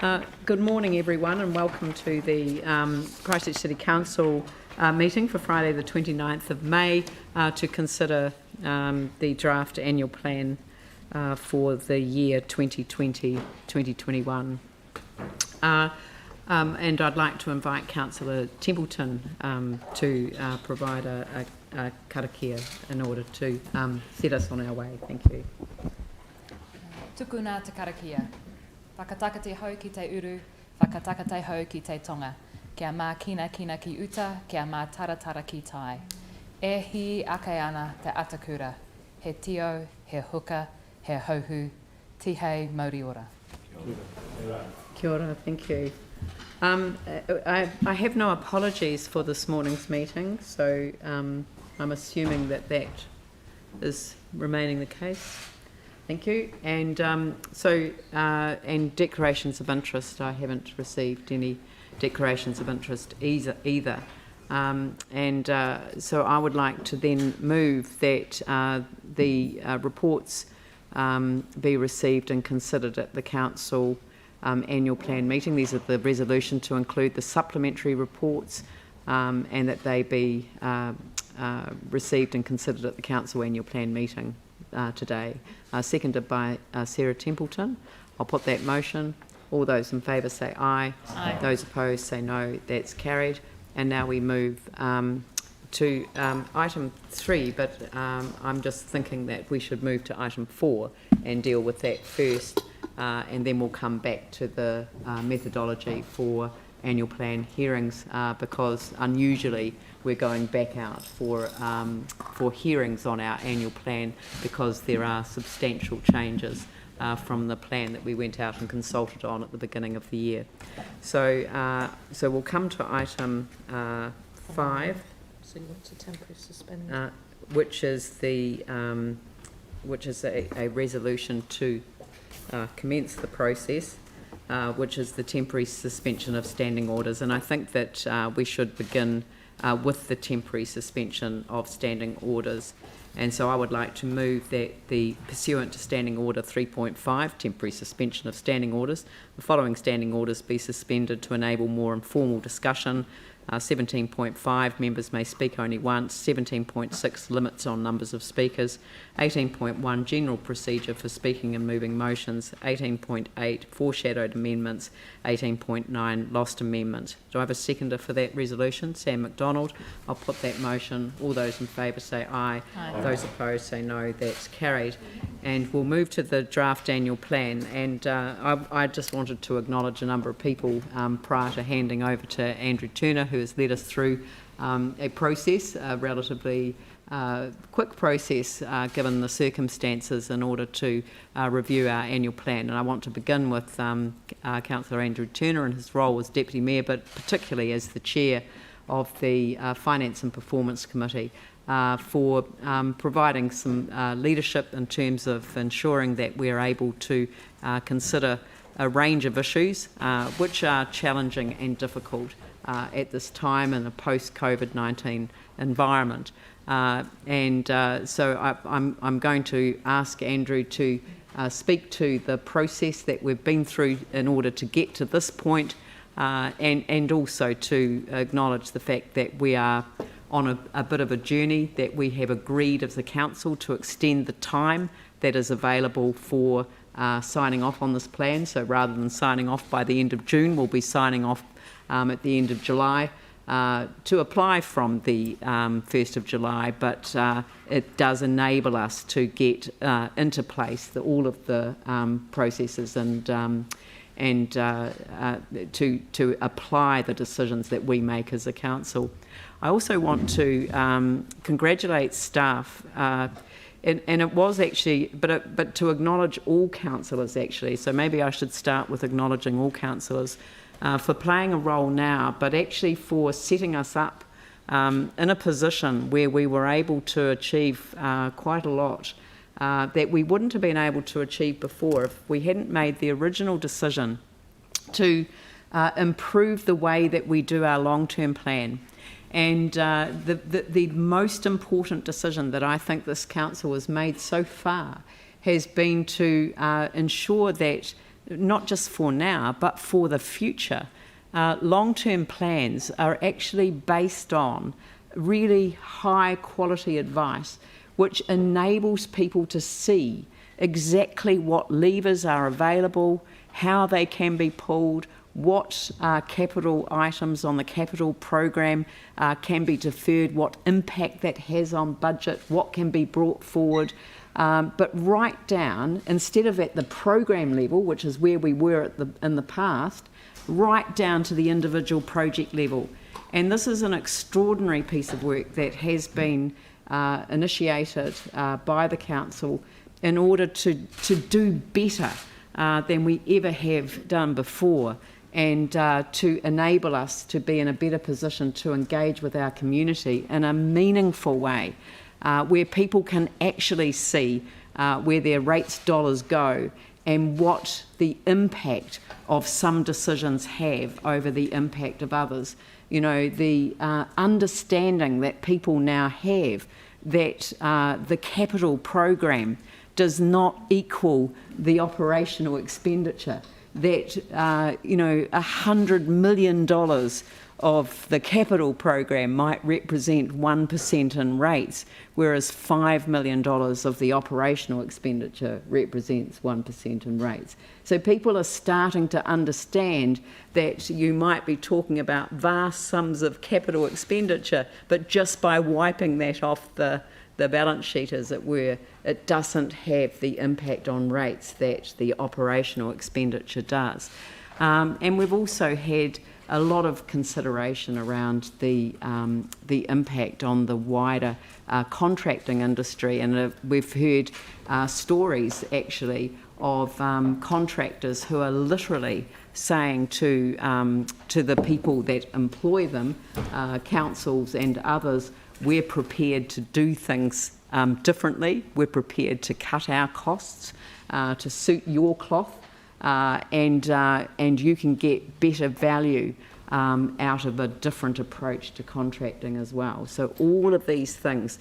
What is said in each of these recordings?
Good morning, everyone, and welcome to the Christchurch City Council meeting for Friday the 29th of May to consider the draft annual plan for the year 2020-2021. And I'd like to invite Councillor Templeton to provide a karakia in order to set us on our way. Thank you. Tukuna te karakia. Whakataka te hau ki te uru, whakataka te hau ki te tonga. Kia mā kina ki uta, kia mā taratara ki tai. E hi ake ana te atakura. He tio, he huka, he hauhu, tihei mauri ora. Kia ora, thank you. I have no apologies for this morning's meeting, so I'm assuming that is remaining the case. Thank you. And and declarations of interest, I haven't received any declarations of interest either. So I would like to then move that the reports be received and considered at the Council annual plan meeting. These are the resolution to include the supplementary reports and that they be received and considered at the Council annual plan meeting today. Seconded by Sarah Templeton. I'll put that motion. All those in favour say aye. Aye. Those opposed say no. That's carried. And now we move to item 3, but I'm just thinking that we should move to item 4 and deal with that first, and then we'll come back to the methodology for annual plan hearings, because unusually we're going back out for hearings on our annual plan because there are substantial changes from the plan that we went out and consulted on at the beginning of the year. So we'll come to item 5, So you want a temporary suspended? which is a resolution to commence the process, which is the temporary suspension of standing orders. And I think that we should begin with the temporary suspension of standing orders. And so I would like to move that the pursuant to Standing Order 3.5, temporary suspension of standing orders, the following standing orders be suspended to enable more informal discussion. 17.5, members may speak only once. 17.6, limits on numbers of speakers. 18.1, general procedure for speaking and moving motions. 18.8, foreshadowed amendments. 18.9, lost amendment. Do I have a seconder for that resolution? Sam McDonald. I'll put that motion. All those in favour say aye. Aye. Those opposed say no. That's carried. And we'll move to the draft annual plan. And I just wanted to acknowledge a number of people prior to handing over to Andrew Turner, who has led us through a process, a relatively quick process given the circumstances, in order to review our annual plan. And I want to begin with Councillor Andrew Turner and his role as Deputy Mayor, but particularly as the Chair of the Finance and Performance Committee, for providing some leadership in terms of ensuring that we're able to consider a range of issues which are challenging and difficult at this time in a post-COVID-19 environment. So I'm going to ask Andrew to speak to the process that we've been through in order to get to this point, and also to acknowledge the fact that we are on a bit of a journey, that we have agreed as a council to extend the time that is available for signing off on this plan. So rather than signing off by the end of June, we'll be signing off at the end of July to apply from the 1st of July, but it does enable us to get into place all of the processes and to apply the decisions that we make as a council. I also want to congratulate staff, and it was actually, but to acknowledge all councillors actually. So maybe I should start with acknowledging all councillors for playing a role now, but actually for setting us up in a position where we were able to achieve quite a lot that we wouldn't have been able to achieve before if we hadn't made the original decision to improve the way that we do our long-term plan. And the most important decision that I think this council has made so far has been to ensure that not just for now, but for the future. Long-term plans are actually based on really high quality advice, which enables people to see exactly what levers are available, how they can be pulled, what capital items on the capital program can be deferred, what impact that has on budget, what can be brought forward, but right down, instead of at the program level, which is where we were in the past, right down to the individual project level. And this is an extraordinary piece of work that has been initiated by the council in order to do better than we ever have done before, and to enable us to be in a better position to engage with our community in a meaningful way, where people can actually see where their rates dollars go and what the impact of some decisions have over the impact of others. You know, the understanding that people now have that the capital program does not equal the operational expenditure, that $100 million of the capital program might represent 1% in rates, whereas $5 million of the operational expenditure represents 1% in rates. So people are starting to understand that you might be talking about vast sums of capital expenditure, but just by wiping that off the balance sheet, as it were, it doesn't have the impact on rates that the operational expenditure does. And we've also had a lot of consideration around the impact on the wider contracting industry, and we've heard stories actually of contractors who are literally saying to the people that employ them, councils and others, we're prepared to do things differently. We're prepared to cut our costs to suit your cloth, and you can get better value out of a different approach to contracting as well. So all of these things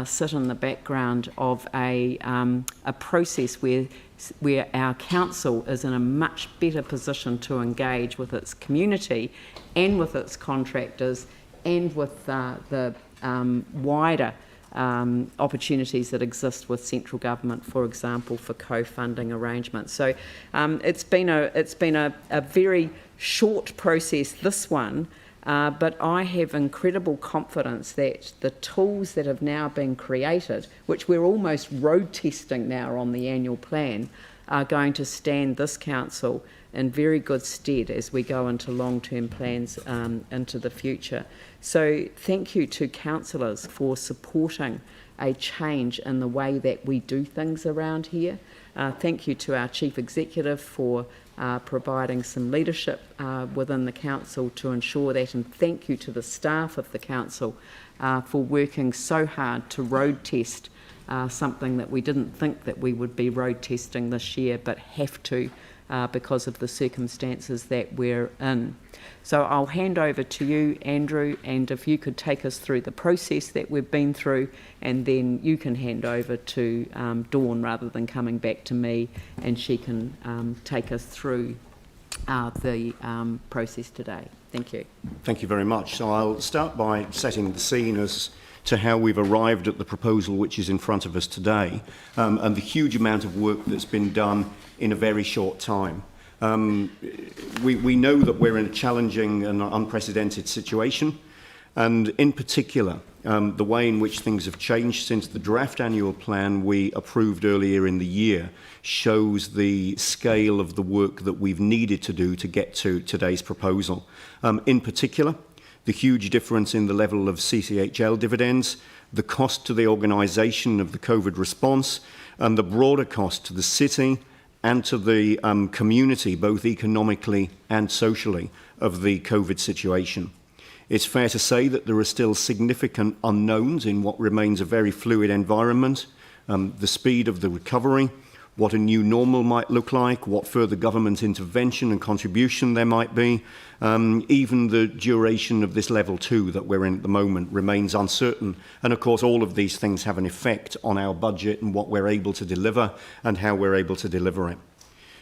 sit in the background of a process where our council is in a much better position to engage with its community and with its contractors and with the wider opportunities that exist with central government, for example, for co-funding arrangements. So it's been a very short process, this one, but I have incredible confidence that the tools that have now been created, which we're almost road testing now on the annual plan, are going to stand this council in very good stead as we go into long-term plans into the future. So thank you to councillors for supporting a change in the way that we do things around here. Thank you to our Chief Executive for providing some leadership within the council to ensure that, and thank you to the staff of the council for working so hard to road test something that we didn't think that we would be road testing this year, but have to because of the circumstances that we're in. So I'll hand over to you, Andrew, and if you could take us through the process that we've been through, and then you can hand over to Dawn rather than coming back to me, and she can take us through the process today. Thank you. Thank you very much. So I'll start by setting the scene as to how we've arrived at the proposal which is in front of us today, and the huge amount of work that's been done in a very short time. We know that we're in a challenging and unprecedented situation, and in particular, the way in which things have changed since the draft annual plan we approved earlier in the year shows the scale of the work that we've needed to do to get to today's proposal. In particular, the huge difference in the level of CCHL dividends, the cost to the organisation of the COVID response, and the broader cost to the city and to the community, both economically and socially, of the COVID situation. It's fair to say that there are still significant unknowns in what remains a very fluid environment, the speed of the recovery, what a new normal might look like, what further government intervention and contribution there might be. Even the duration of this level 2 that we're in at the moment remains uncertain. And of course, all of these things have an effect on our budget and what we're able to deliver and how we're able to deliver it.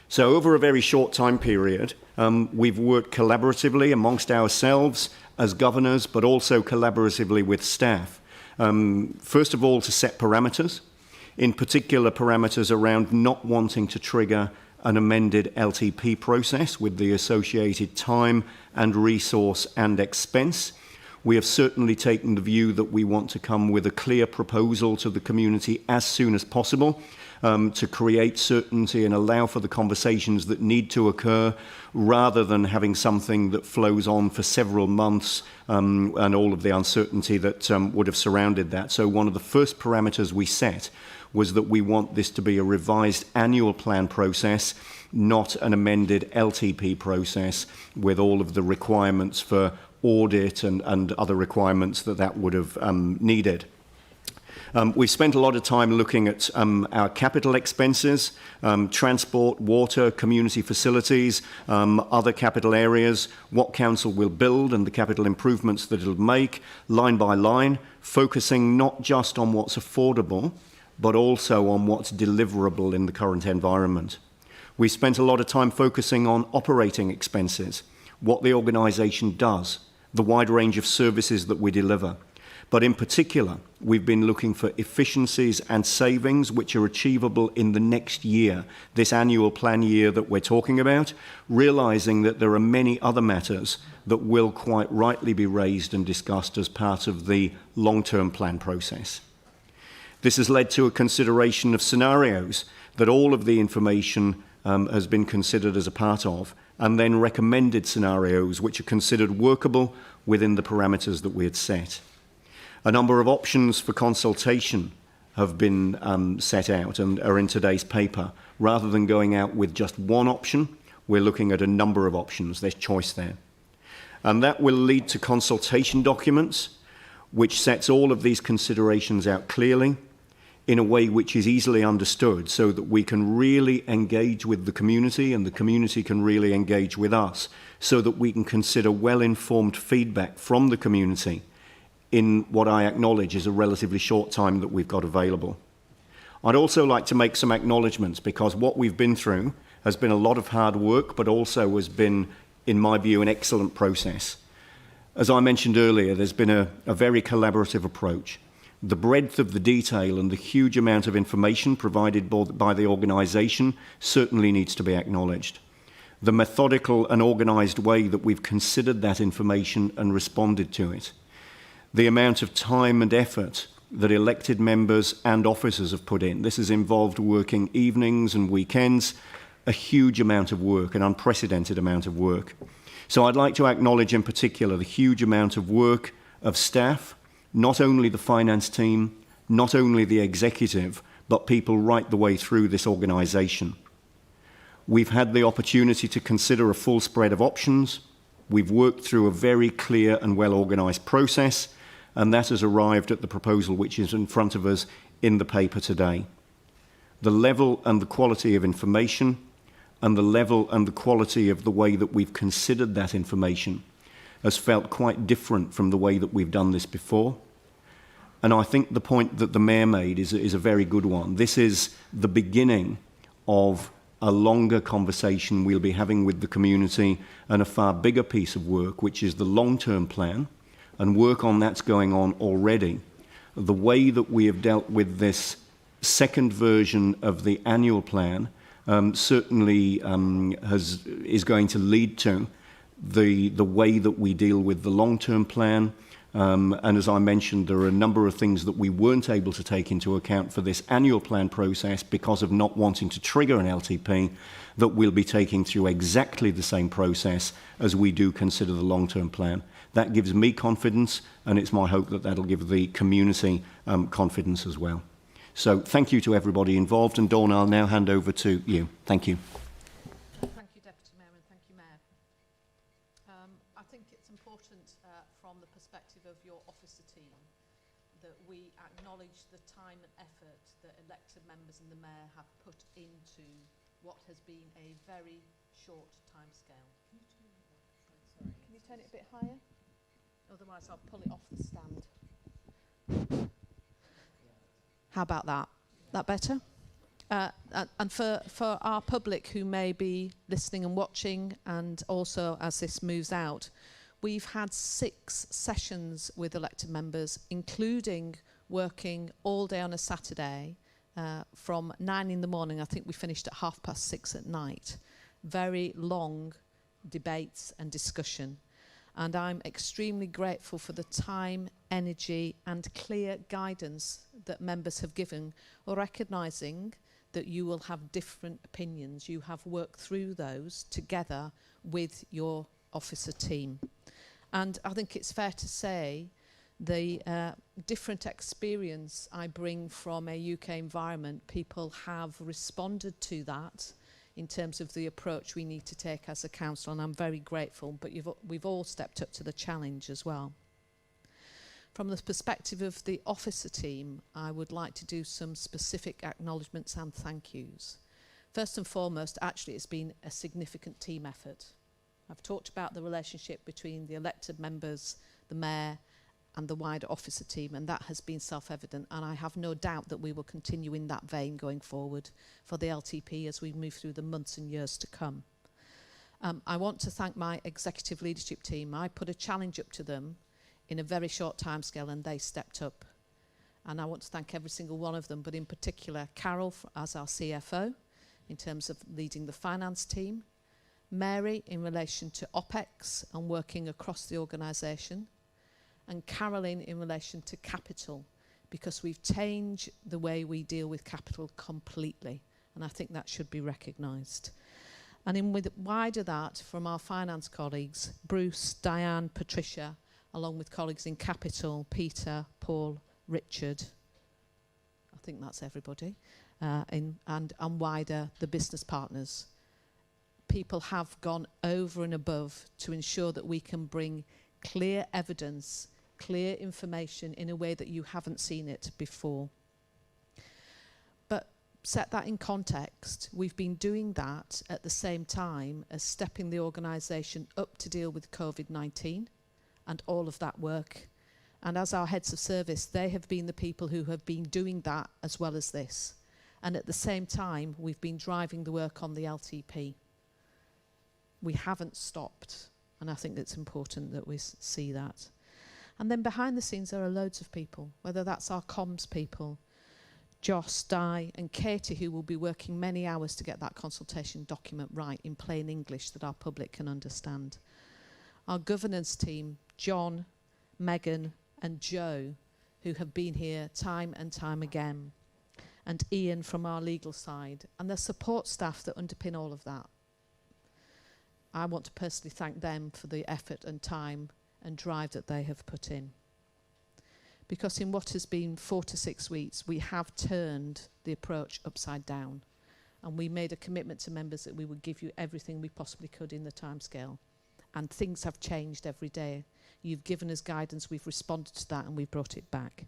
So over a very short time period, we've worked collaboratively amongst ourselves as governors, but also collaboratively with staff. First of all, to set parameters, in particular parameters around not wanting to trigger an amended LTP process with the associated time and resource and expense. We have certainly taken the view that we want to come with a clear proposal to the community as soon as possible, to create certainty and allow for the conversations that need to occur, rather than having something that flows on for several months and all of the uncertainty that would have surrounded that. So one of the first parameters we set was that we want this to be a revised annual plan process, not an amended LTP process with all of the requirements for audit and other requirements that would have needed. We've spent a lot of time looking at our capital expenses, transport, water, community facilities, other capital areas, what council will build and the capital improvements that it'll make, line by line, focusing not just on what's affordable, but also on what's deliverable in the current environment. We spent a lot of time focusing on operating expenses, what the organisation does, the wide range of services that we deliver. But in particular, we've been looking for efficiencies and savings which are achievable in the next year, this annual plan year that we're talking about, realising that there are many other matters that will quite rightly be raised and discussed as part of the long-term plan process. This has led to a consideration of scenarios that all of the information has been considered as a part of, and then recommended scenarios which are considered workable within the parameters that we had set. A number of options for consultation have been set out and are in today's paper. Rather than going out with just one option, we're looking at a number of options. There's choice there. And that will lead to consultation documents, which sets all of these considerations out clearly in a way which is easily understood, so that we can really engage with the community and the community can really engage with us, so that we can consider well-informed feedback from the community in what I acknowledge is a relatively short time that we've got available. I'd also like to make some acknowledgements, because what we've been through has been a lot of hard work, but also has been, in my view, an excellent process. As I mentioned earlier, there's been a very collaborative approach. The breadth of the detail and the huge amount of information provided by the organisation certainly needs to be acknowledged. The methodical and organised way that we've considered that information and responded to it. The amount of time and effort that elected members and officers have put in. This has involved working evenings and weekends, a huge amount of work, an unprecedented amount of work. So I'd like to acknowledge in particular the huge amount of work of staff, not only the finance team, not only the executive, but people right the way through this organisation. We've had the opportunity to consider a full spread of options. We've worked through a very clear and well-organised process, and that has arrived at the proposal which is in front of us in the paper today. The level and the quality of information and the level and the quality of the way that we've considered that information has felt quite different from the way that we've done this before. And I think the point that the Mayor made is a very good one. This is the beginning of a longer conversation we'll be having with the community, and a far bigger piece of work, which is the long-term plan, and work on that's going on already. The way that we have dealt with this second version of the annual plan certainly is going to lead to the way that we deal with the long-term plan. And as I mentioned, there are a number of things that we weren't able to take into account for this annual plan process because of not wanting to trigger an LTP, that we'll be taking through exactly the same process as we do consider the long-term plan. That gives me confidence, and it's my hope that that'll give the community confidence as well. So thank you to everybody involved, and Dawn, I'll now hand over to you. Thank you. Thank you, Deputy Mayor, and thank you, Mayor. I think it's important from the perspective of your officer team that we acknowledge the time and effort that elected members and the Mayor have put into what has been a very short timescale. Can you turn it a bit higher? Otherwise I'll pull it off the stand. How about that? That better? And for our public who may be listening and watching, and also as this moves out, we've had 6 sessions with elected members, including working all day on a Saturday from 9 in the morning. I think we finished at 6:30 at night. Very long debates and discussion. And I'm extremely grateful for the time, energy and clear guidance that members have given, or recognising that you will have different opinions. You have worked through those together with your officer team. And I think it's fair to say the different experience I bring from a UK environment, people have responded to that in terms of the approach we need to take as a council, and I'm very grateful, but we've all stepped up to the challenge as well. From the perspective of the officer team, I would like to do some specific acknowledgements and thank yous. First and foremost, actually it's been a significant team effort. I've talked about the relationship between the elected members, the mayor and the wider officer team, and that has been self-evident, and I have no doubt that we will continue in that vein going forward for the LTP as we move through the months and years to come. I want to thank my executive leadership team. I put a challenge up to them in a very short timescale and they stepped up. And I want to thank every single one of them, but in particular Carol as our CFO in terms of leading the finance team, Mary in relation to OPEX and working across the organisation, and Caroline in relation to capital, because we've changed the way we deal with capital completely, and I think that should be recognised. And in with wider that, from our finance colleagues, Bruce, Diane, Patricia, along with colleagues in capital, Peter, Paul, Richard, I think that's everybody, and wider, the business partners. People have gone over and above to ensure that we can bring clear evidence, clear information in a way that you haven't seen it before. But set that in context, we've been doing that at the same time as stepping the organisation up to deal with COVID-19 and all of that work. And as our heads of service, they have been the people who have been doing that as well as this. And at the same time, we've been driving the work on the LTP. We haven't stopped, and I think it's important that we see that. And then behind the scenes there are loads of people, whether that's our comms people, Joss, Di and Katie, who will be working many hours to get that consultation document right in plain English that our public can understand. Our governance team, John, Megan and Joe, who have been here time and time again, and Ian from our legal side, and the support staff that underpin all of that. I want to personally thank them for the effort and time and drive that they have put in. Because in what has been 4 to 6 weeks, we have turned the approach upside down. And we made a commitment to members that we would give you everything we possibly could in the timescale. And things have changed every day. You've given us guidance, we've responded to that, and we've brought it back.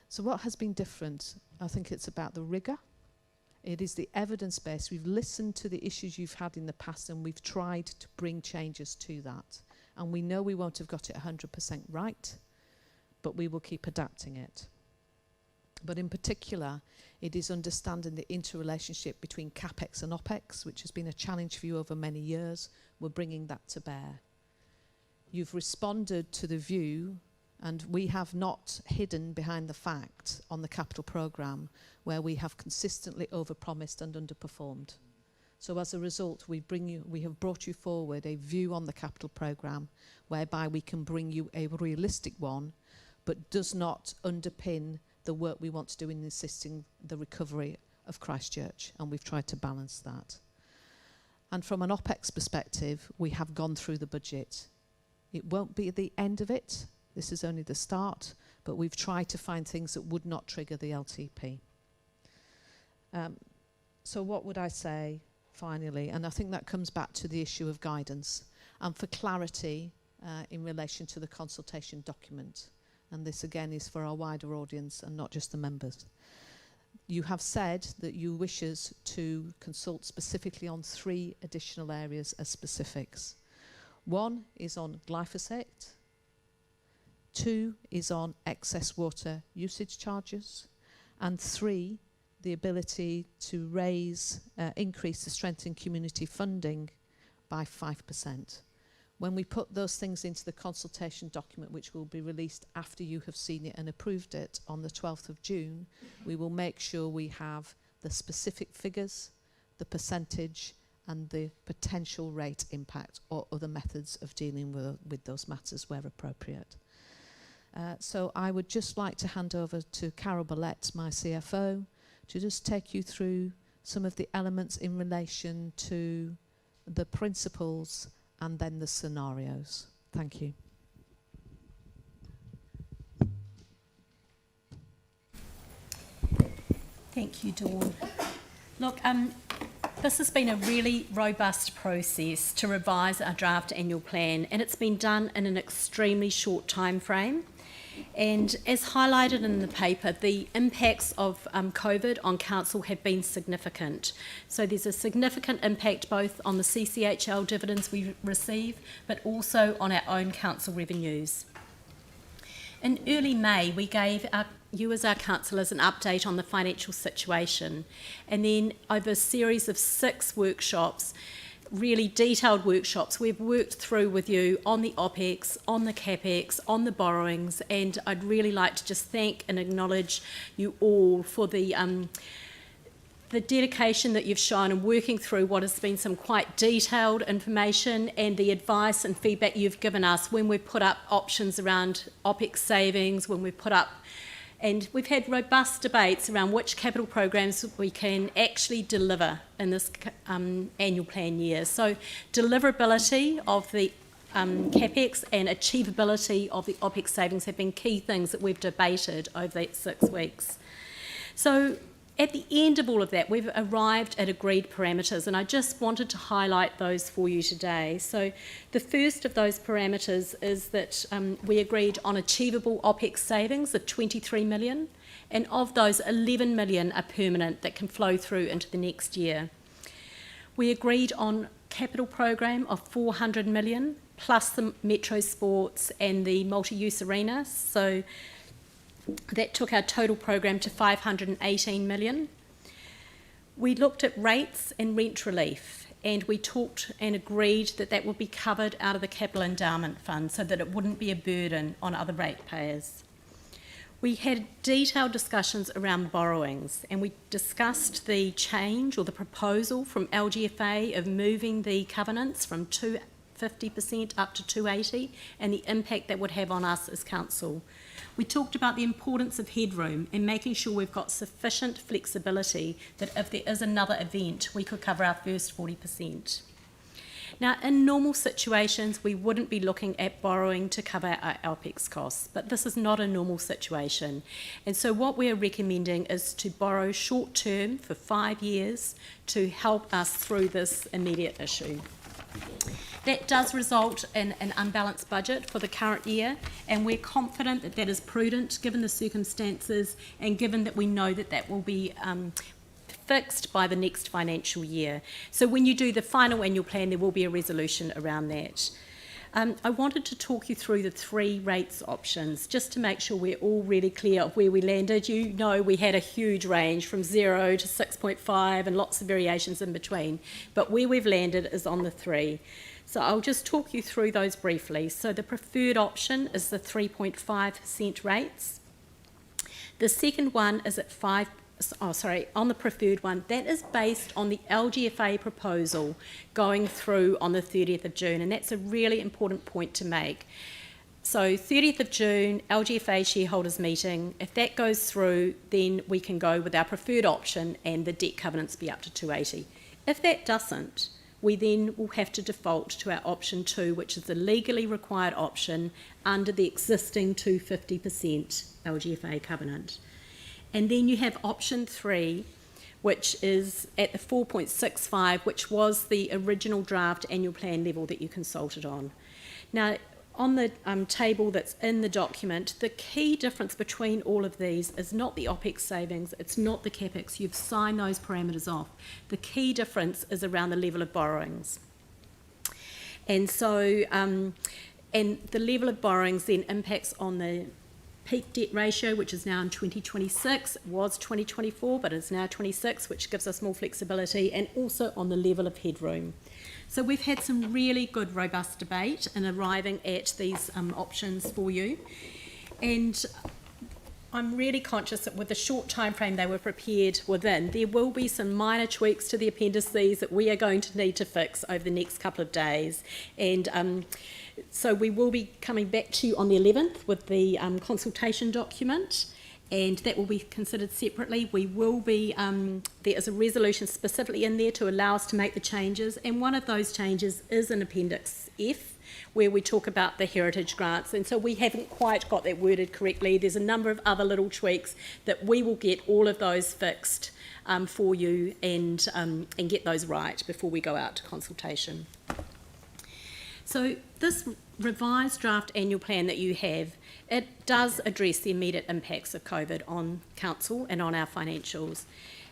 So what has been different? I think it's about the rigour. It is the evidence base. We've listened to the issues you've had in the past and we've tried to bring changes to that. And we know we won't have got it 100% right, but we will keep adapting it. But in particular, it is understanding the interrelationship between CapEx and OPEX, which has been a challenge for you over many years. We're bringing that to bear. You've responded to the view, and we have not hidden behind the fact on the capital programme where we have consistently overpromised and underperformed. So as a result, we have brought you forward a view on the capital programme whereby we can bring you a realistic one, but does not underpin the work we want to do in assisting the recovery of Christchurch, and we've tried to balance that. And from an OPEX perspective, we have gone through the budget. It won't be the end of it. This is only the start, but we've tried to find things that would not trigger the LTP. So what would I say finally? And I think that comes back to the issue of guidance and for clarity in relation to the consultation document. And this again is for our wider audience and not just the members. You have said that you wish us to consult specifically on 3 additional areas as specifics. 1 is on glyphosate. 2 is on excess water usage charges, and 3, the ability to increase the strength in community funding by 5%. When we put those things into the consultation document, which will be released after you have seen it and approved it on the 12th of June, we will make sure we have the specific figures, the percentage, and the potential rate impact or other methods of dealing with those matters where appropriate. So I would just like to hand over to Carol Ballett, my CFO, to just take you through some of the elements in relation to the principles and then the scenarios. Thank you. Thank you, Dawn. Look, this has been a really robust process to revise our draft annual plan, and it's been done in an extremely short time frame. And as highlighted in the paper, the impacts of COVID on council have been significant. So there's a significant impact both on the CCHL dividends we receive, but also on our own council revenues. In early May, we gave you as our councillors an update on the financial situation, and then over a series of 6 workshops, really detailed workshops, we've worked through with you on the OPEX, on the CAPEX, on the borrowings, and I'd really like to just thank and acknowledge you all for the dedication that you've shown in working through what has been some quite detailed information, and the advice and feedback you've given us when we've put up options around OPEX savings, when we've put up, and we've had robust debates around which capital programs we can actually deliver in this annual plan year. So deliverability of the CAPEX and achievability of the OPEX savings have been key things that we've debated over that 6 weeks. So at the end of all of that, we've arrived at agreed parameters, and I just wanted to highlight those for you today. So the first of those parameters is that we agreed on achievable OPEX savings of 23 million, and of those 11 million are permanent that can flow through into the next year. We agreed on capital program of 400 million, plus the Metro Sports and the multi-use arena. So that took our total program to 518 million. We looked at rates and rent relief, and we talked and agreed that that would be covered out of the Capital Endowment Fund so that it wouldn't be a burden on other ratepayers. We had detailed discussions around borrowings, and we discussed the change or the proposal from LGFA of moving the covenants from 250% up to 280 and the impact that would have on us as council. We talked about the importance of headroom and making sure we've got sufficient flexibility that if there is another event, we could cover our first 40%. Now, in normal situations, we wouldn't be looking at borrowing to cover our OPEX costs, but this is not a normal situation. And so what we're recommending is to borrow short term for 5 years to help us through this immediate issue. That does result in an unbalanced budget for the current year, and we're confident that that is prudent given the circumstances and given that we know that that will be fixed by the next financial year. So when you do the final annual plan, there will be a resolution around that. I wanted to talk you through the 3 rates options just to make sure we're all really clear of where we landed. You know we had a huge range from 0 to 6.5 and lots of variations in between, but where we've landed is on the 3. So I'll just talk you through those briefly. So the preferred option is the 3.5% rates. The second one is at on the preferred one, that is based on the LGFA proposal going through on the 30th of June, and that's a really important point to make. So 30th of June, LGFA shareholders meeting, if that goes through, then we can go with our preferred option and the debt covenants be up to 280. If that doesn't, we then will have to default to our option 2, which is the legally required option under the existing 250% LGFA covenant. And then you have option 3, which is at the 4.65, which was the original draft annual plan level that you consulted on. Now, on the table that's in the document, the key difference between all of these is not the OPEX savings, it's not the CAPEX. You've signed those parameters off. The key difference is around the level of borrowings. And so, and the level of borrowings then impacts on the peak debt ratio, which is now in 2026, it was 2024, but it's now 26, which gives us more flexibility, and also on the level of headroom. So we've had some really good, robust debate in arriving at these options for you. And I'm really conscious that with the short time frame they were prepared within, there will be some minor tweaks to the appendices that we are going to need to fix over the next couple of days. And so we will be coming back to you on the 11th with the consultation document, and that will be considered separately. We will be, there is a resolution specifically in there to allow us to make the changes, and one of those changes is in Appendix F, where we talk about the heritage grants, and so we haven't quite got that worded correctly. There's a number of other little tweaks that we will get all of those fixed for you and get those right before we go out to consultation. So this revised draft annual plan that you have, it does address the immediate impacts of COVID on council and on our financials.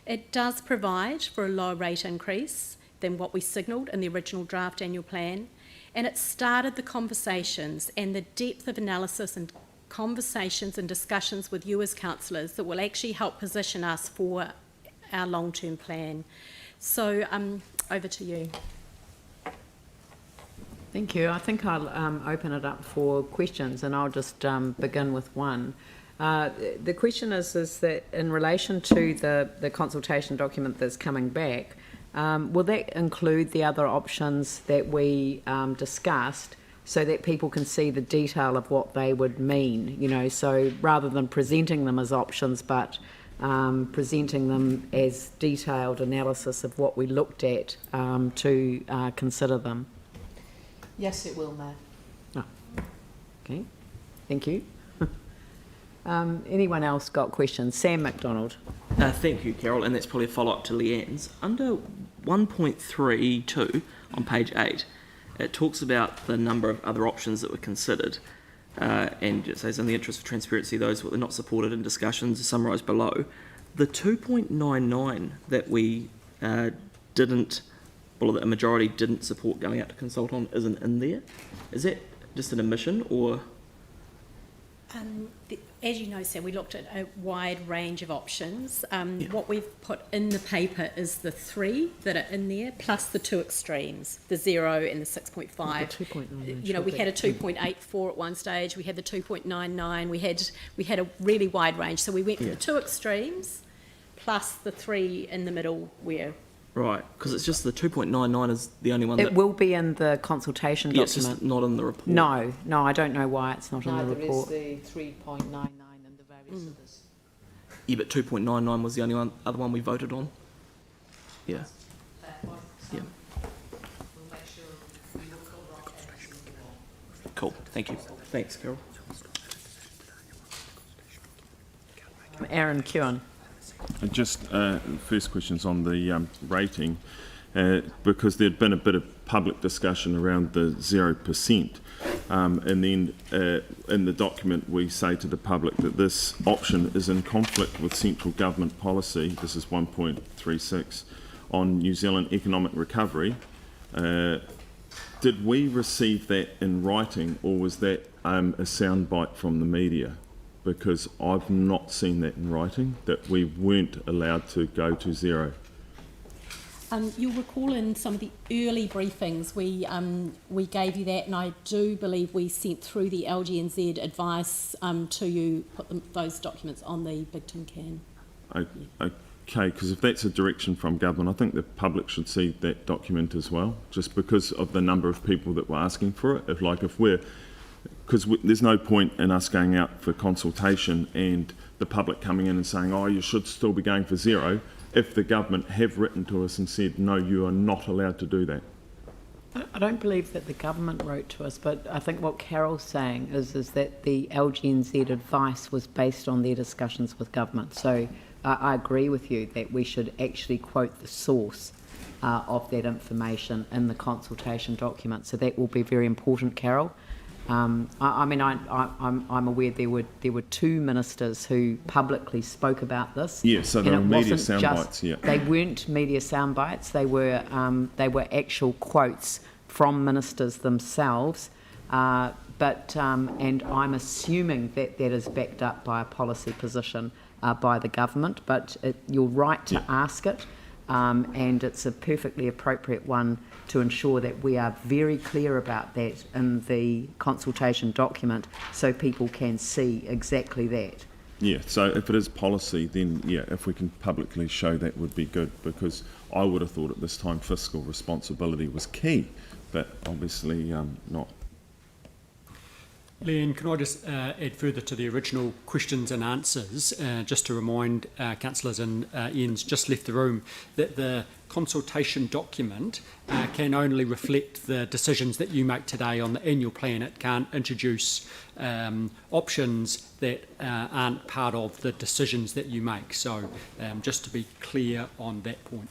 It does provide for a lower rate increase than what we signalled in the original draft annual plan, and it started the conversations and the depth of analysis and conversations and discussions with you as councillors that will actually help position us for our long-term plan. So over to you. Thank you. I think I'll open it up for questions, and I'll just begin with one. The question is that in relation to the consultation document that's coming back, will that include the other options that we discussed so that people can see the detail of what they would mean, you know, so rather than presenting them as options, but presenting them as detailed analysis of what we looked at to consider them? Yes, it will, Mayor. Oh, okay, thank you. Anyone else got questions? Sam McDonald. Thank you, Carol, and that's probably a follow-up to Leanne's. Under 1.32 on page 8, it talks about the number of other options that were considered, and it says, in the interest of transparency, those that were not supported in discussions are summarised below. The 2.99 that we didn't, well, that a majority didn't support going out to consult on isn't in there. Is that just an omission, or...? As you know, Sam, we looked at a wide range of options. What we've put in the paper is the 3 that are in there, plus the 2 extremes, the 0 and the 6.5. The 2.99. You know, we had a 2.84 at one stage. We had the 2.99. We had a really wide range. So we went for the 2 extremes, plus the 3 in the middle where. Right, because it's just the 2.99 is the only one that... It will be in the consultation document. It's just not in the report. No, I don't know why it's not in the report. There is the 3.99 and the various others. Yeah, but 2.99 was the only other one we voted on. Yeah. Fair point. Yeah. We'll make sure we will cover off every single one. Cool, thank you. Thanks, Carol. Aaron Kewan. Just first questions on the rating, because there'd been a bit of public discussion around the 0%, and then in the document we say to the public that this option is in conflict with central government policy. This is 1.36 on New Zealand economic recovery. Did we receive that in writing, or was that a soundbite from the media? Because I've not seen that in writing, that we weren't allowed to go to 0. You'll recall in some of the early briefings we gave you that, and I do believe we sent through the LGNZ advice to you, put those documents on the big tin can. Okay, because if that's a direction from government, I think the public should see that document as well, just because of the number of people that were asking for it. Because there's no point in us going out for consultation and the public coming in and saying, oh, you should still be going for 0, if the government have written to us and said, no, you are not allowed to do that. I don't believe that the government wrote to us, but I think what Carol's saying is that the LGNZ advice was based on their discussions with government. So I agree with you that we should actually quote the source of that information in the consultation document. So that will be very important, Carol. I'm aware there were 2 ministers who publicly spoke about this. Yeah, so they were media soundbites. Yeah, they weren't media soundbites. They were actual quotes from ministers themselves, and I'm assuming that that is backed up by a policy position by the government, but you're right to ask it, and it's a perfectly appropriate one to ensure that we are very clear about that in the consultation document so people can see exactly that. Yeah, so if it is policy, then yeah, if we can publicly show that would be good, because I would have thought at this time fiscal responsibility was key, but obviously not. Leanne, can I just add further to the original questions and answers, just to remind councillors, and Ian's just left the room, that the consultation document can only reflect the decisions that you make today on the annual plan. It can't introduce options that aren't part of the decisions that you make. So just to be clear on that point.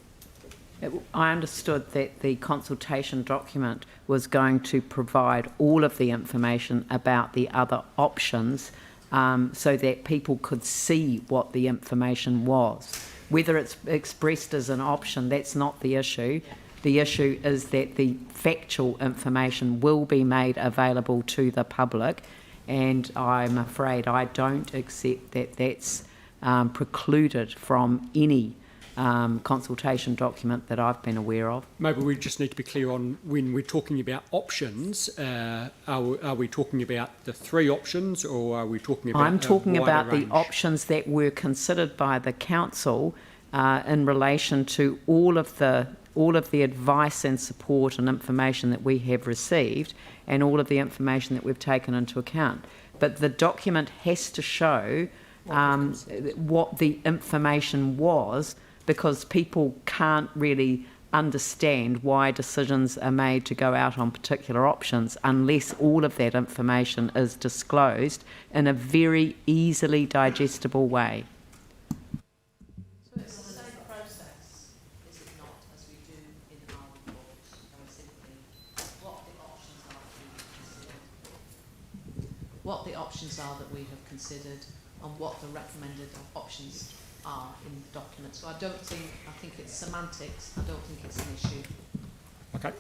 I understood that the consultation document was going to provide all of the information about the other options so that people could see what the information was. Whether it's expressed as an option, that's not the issue. The issue is that the factual information will be made available to the public, and I'm afraid I don't accept that that's precluded from any consultation document that I've been aware of. Maybe we just need to be clear on when we're talking about options, are we talking about the 3 options, or are we talking about I'm talking a wider about range? the options that were considered by the council in relation to all of the advice and support and information that we have received, and all of the information that we've taken into account. But the document has to show what the information was, because people can't really understand why decisions are made to go out on particular options unless all of that information is disclosed in a very easily digestible way. So it's the same process, is it not, as we do in our reports, very simply, what the options are that we have considered, what the options are that we have considered, and what the recommended options are in the document. So I think it's semantics, I don't think it's an issue. Okay.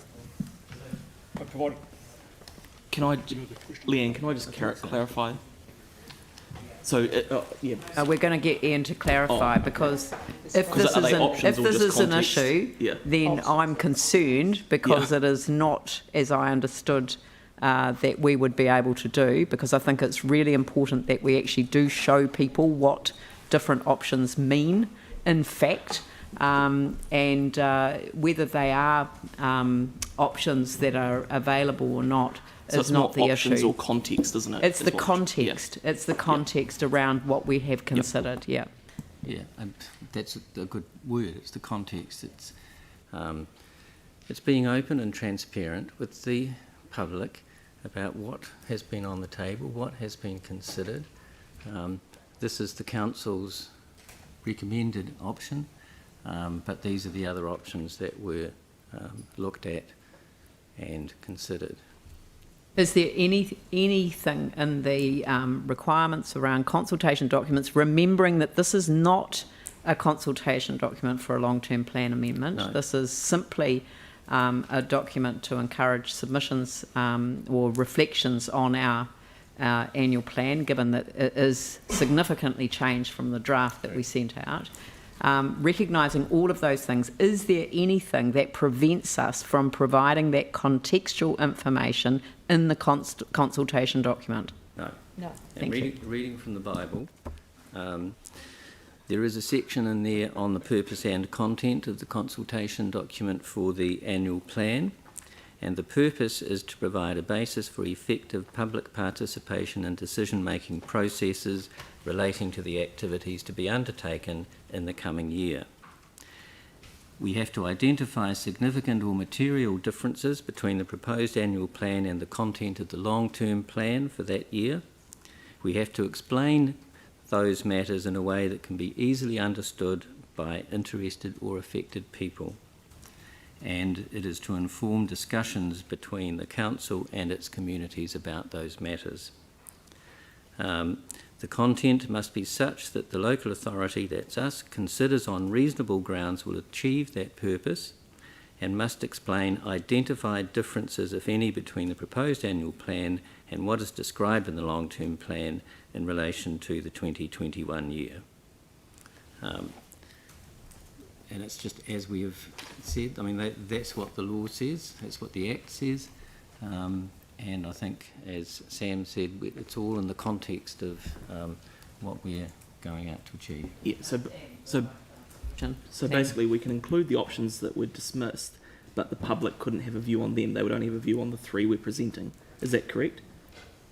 Leanne, can I just clarify? So, We're going to get Ian to clarify, because if this are they is options or just an context? issue, Yeah. then I'm concerned, because it is not, as I understood, that we would be able to do, because I think it's really important that we actually do show people what different options mean, in fact, and whether they are options that are available or not so is not the issue. It's not options or context, isn't it? It's the context. Yeah. It's the context around what we have considered. Yeah. Yeah, and that's a good word. It's the context. It's being open and transparent with the public about what has been on the table, what has been considered. This is the council's recommended option, but these are the other options that were looked at and considered. Is there anything in the requirements around consultation documents, remembering that this is not a consultation document for a long-term plan amendment? No. This is simply a document to encourage submissions or reflections on our annual plan, given that it is significantly changed from the draft that we sent out. Recognising all of those things, is there anything that prevents us from providing that contextual information in the consultation document? No. No. And reading from the Bible, there is a section in there on the purpose and content of the consultation document for the annual plan, and the purpose is to provide a basis for effective public participation in decision-making processes relating to the activities to be undertaken in the coming year. We have to identify significant or material differences between the proposed annual plan and the content of the long-term plan for that year. We have to explain those matters in a way that can be easily understood by interested or affected people. And it is to inform discussions between the council and its communities about those matters. The content must be such that the local authority, that's us, considers on reasonable grounds will achieve that purpose, and must explain identified differences, if any, between the proposed annual plan and what is described in the long-term plan in relation to the 2021 year. And it's just as we have said, I mean, that's what the law says, that's what the Act says, and I think, as Sam said, it's all in the context of what we're going out to achieve. Yeah, so basically we can include the options that were dismissed, but the public couldn't have a view on them. They would only have a view on the three we're presenting. Is that correct?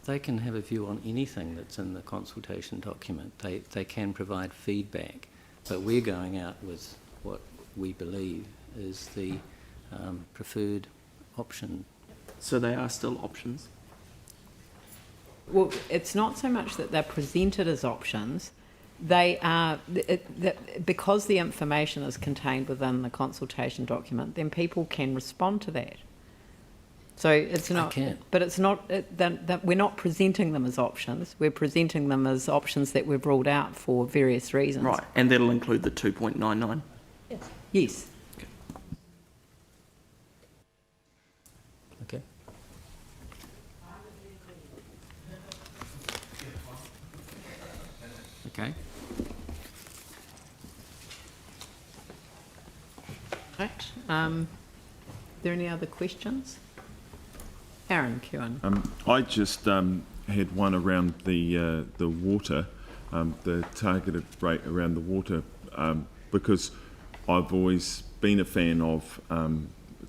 They can have a view on anything that's in the consultation document. They can provide feedback, but we're going out with what we believe is the preferred option. So they are still options? Well, it's not so much that they're presented as options. They are, because the information is contained within the consultation document, then people can respond to that. So it's not, but it's not, we're not presenting them as options. We're presenting them as options that we've ruled out for various reasons. Right, and that'll include the 2.99? Yes. Okay. Okay. Right. Are there any other questions? Aaron Kewan. I just had one around the water, the targeted rate around the water, because I've always been a fan of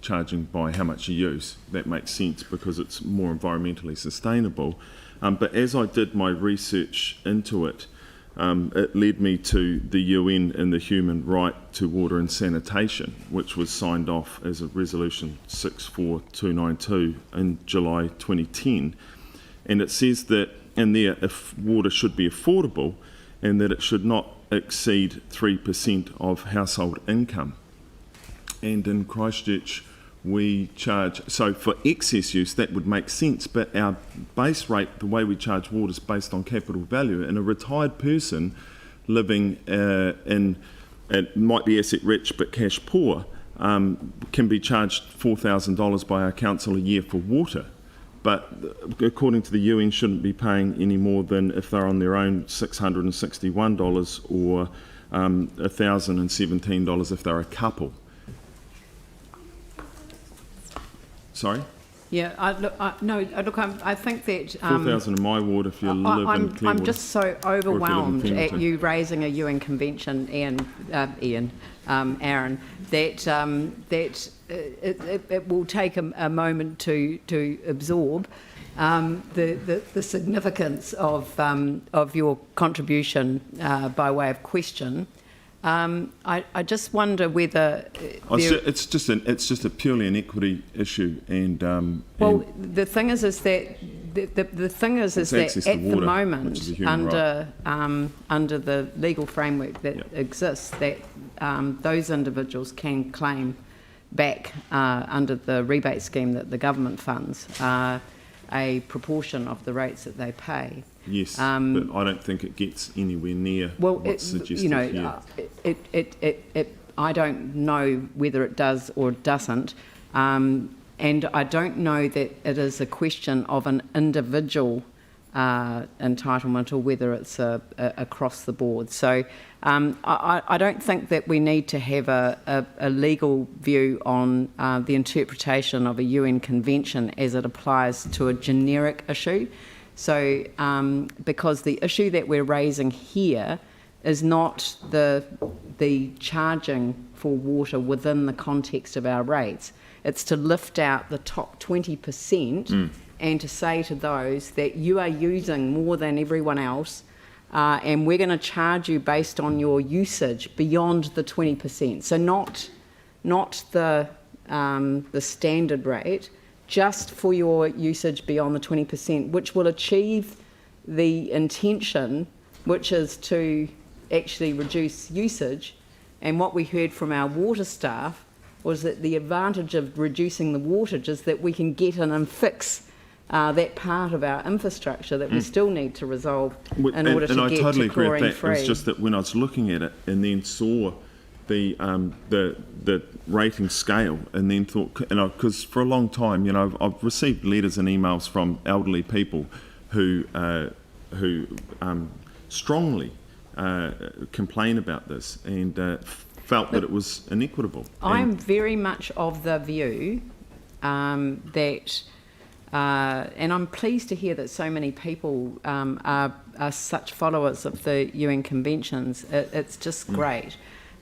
charging by how much you use. That makes sense because it's more environmentally sustainable. But as I did my research into it, it led me to the UN and the human right to water and sanitation, which was signed off as a resolution 64292 in July 2010. And it says that in there, if water should be affordable and that it should not exceed 3% of household income. And in Christchurch, we charge, so for excess use that would make sense, but our base rate, the way we charge water, is based on capital value, and a retired person living it might be asset rich but cash poor, can be charged $4,000 by our council a year for water, but according to the UN shouldn't be paying any more than, if they're on their own, $661 or $1,017 if they're a couple. Sorry? Yeah, I think that... 4,000 in my ward if you live in Clearwater. I'm just so overwhelmed at you raising a UN convention, Aaron, that it will take a moment to absorb the significance of your contribution by way of question. I just wonder whether it's just a purely an equity issue, and the thing is that the thing is that at the moment under the legal framework that exists, that those individuals can claim back under the rebate scheme that the government funds a proportion of the rates that they pay. Yes, but I don't think it gets anywhere near what's suggested here. I don't know whether it does or doesn't, and I don't know that it is a question of an individual entitlement or whether it's across the board. So I don't think that we need to have a legal view on the interpretation of a UN convention as it applies to a generic issue. So because the issue that we're raising here is not the charging for water within the context of our rates. It's to lift out the top 20% and to say to those that you are using more than everyone else, and we're going to charge you based on your usage beyond the 20%. So not the standard rate, just for your usage beyond the 20%, which will achieve the intention, which is to actually reduce usage. And what we heard from our water staff was that the advantage of reducing the wattage is that we can get in and fix that part of our infrastructure that we still need to resolve in order to get to chlorine free. It's just that when I was looking at it and then saw the rating scale, and then thought, because for a long time, I've received letters and emails from elderly people who strongly complain about this and felt that it was inequitable. I'm very much of the view that, and I'm pleased to hear that so many people are such followers of the UN conventions. It's just great.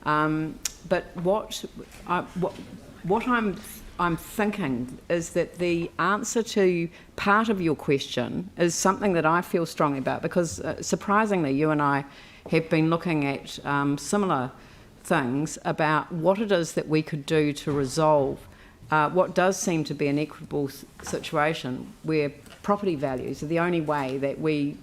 But what I'm thinking is that the answer to part of your question is something that I feel strongly about, because surprisingly, you and I have been looking at similar things about what it is that we could do to resolve what does seem to be an equitable situation where property values are the only way that we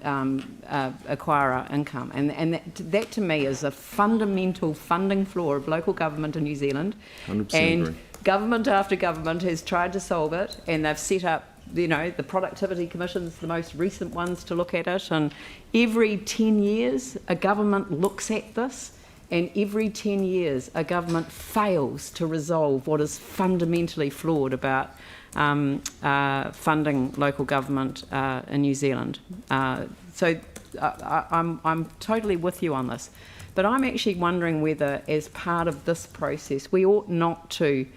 acquire our income. And that to me is a fundamental funding flaw of local government in New Zealand. 100% and agree. Government after government has tried to solve it, and they've set up, the productivity commissions, the most recent ones, to look at it. And every 10 years, a government looks at this, and every 10 years, a government fails to resolve what is fundamentally flawed about funding local government in New Zealand. So I'm totally with you on this. But I'm actually wondering whether, as part of this process, we ought not to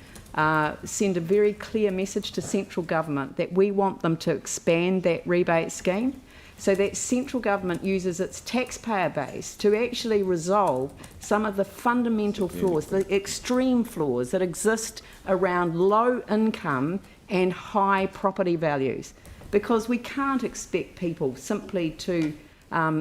send a very clear message to central government that we want them to expand that rebate scheme, so that central government uses its taxpayer base to actually resolve some of the fundamental flaws, the extreme flaws that exist around low income and high property values. Because we can't expect people simply to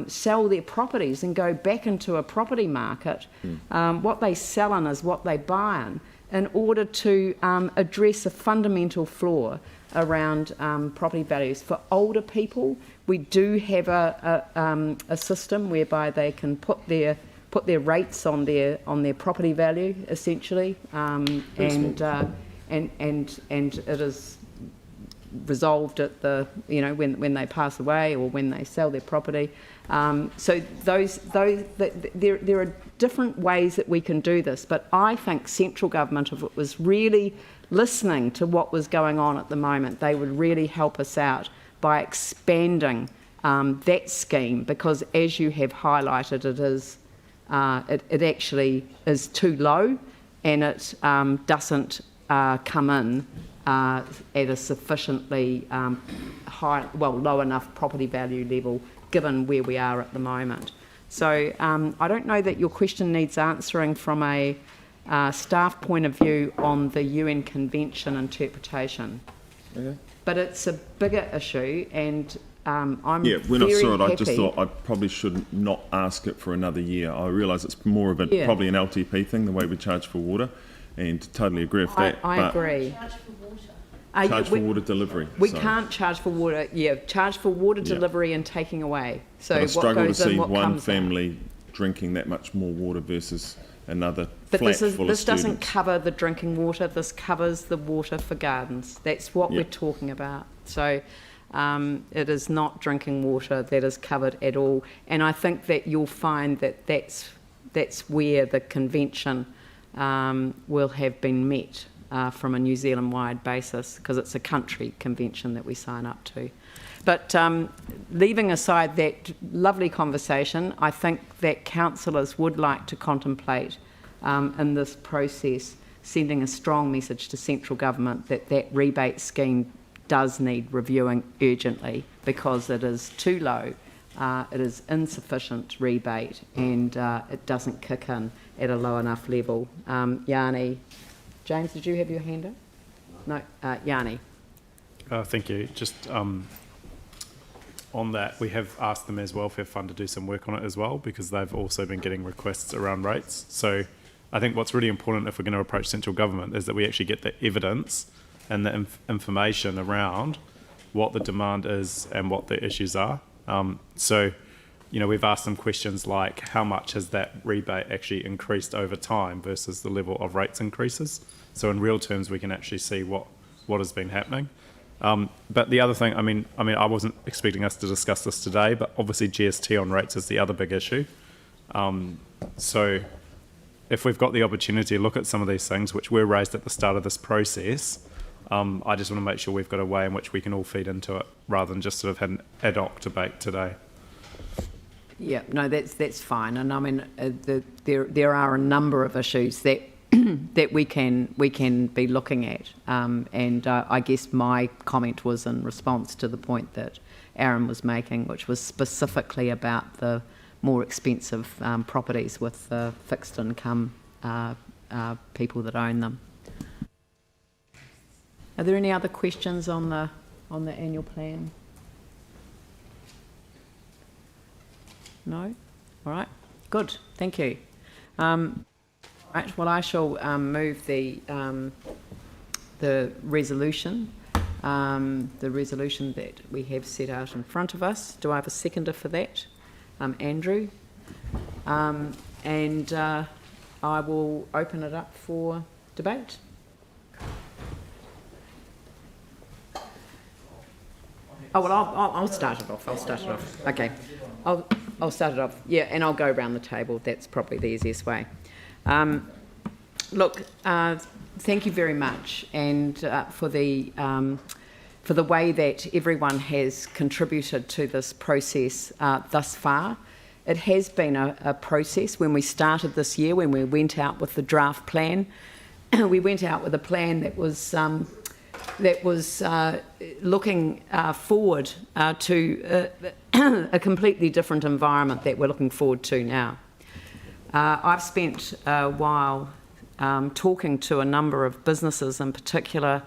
sell their properties and go back into a property market. What they sell in is what they buy in order to address a fundamental flaw around property values. For older people, we do have a system whereby they can put their rates on their property value, essentially, and it is resolved at the when they pass away or when they sell their property. So there are different ways that we can do this, but I think central government, if it was really listening to what was going on at the moment, they would really help us out by expanding that scheme, because as you have highlighted, it actually is too low, and it doesn't come in at a sufficiently low enough property value level given where we are at the moment. So I don't know that your question needs answering from a staff point of view on the UN Convention interpretation. Okay. But it's a bigger issue, and I'm we're not very sure. I happy. just thought I probably should not ask it for another year. I realise it's more of probably an LTP thing, the way we charge for water, and totally agree with that. I agree. Charge for water delivery. We can't charge for water. Charge for water delivery and taking away. So but I what struggle goes to see in, what one comes family drinking that much more water versus another But flat full of this doesn't students. cover the drinking water. This covers the water for gardens. That's what we're talking about. So it is not drinking water that is covered at all. And I think that you'll find that that's where the convention will have been met from a New Zealand-wide basis, because it's a country convention that we sign up to. But leaving aside that lovely conversation, I think that councillors would like to contemplate in this process sending a strong message to central government that rebate scheme does need reviewing urgently, because it is too low, it is insufficient rebate, and it doesn't kick in at a low enough level. Yanni, James, did you have your hand up? No, Yanni. Thank you. Just on that, we have asked them as Welfare Fund to do some work on it as well, because they've also been getting requests around rates. So I think what's really important if we're going to approach central government is that we actually get the evidence and the information around what the demand is and what the issues are. So, we've asked them questions like, how much has that rebate actually increased over time versus the level of rates increases? So in real terms, we can actually see what has been happening. But the other thing, I mean, I wasn't expecting us to discuss this today, but obviously GST on rates is the other big issue. So if we've got the opportunity to look at some of these things which were raised at the start of this process, I just want to make sure we've got a way in which we can all feed into it rather than just sort of have an ad hoc debate today. Yeah, no, that's fine. And I mean, there are a number of issues that that we can be looking at. And I guess my comment was in response to the point that Aaron was making, which was specifically about the more expensive properties with the fixed income people that own them. Are there any other questions on the annual plan? No? All right, good, thank you. Right, well, I shall move the resolution, that we have set out in front of us. Do I have a seconder for that? Andrew. And I will open it up for debate. Oh, well, I'll start it off. Okay. I'll start it off. Yeah, and I'll go around the table. That's probably the easiest way. Look, thank you very much, and for the way that everyone has contributed to this process thus far. It has been a process. When we started this year, when we went out with the draft plan, we went out with a plan that was looking forward to a completely different environment that we're looking forward to now. I've spent a while talking to a number of businesses in particular,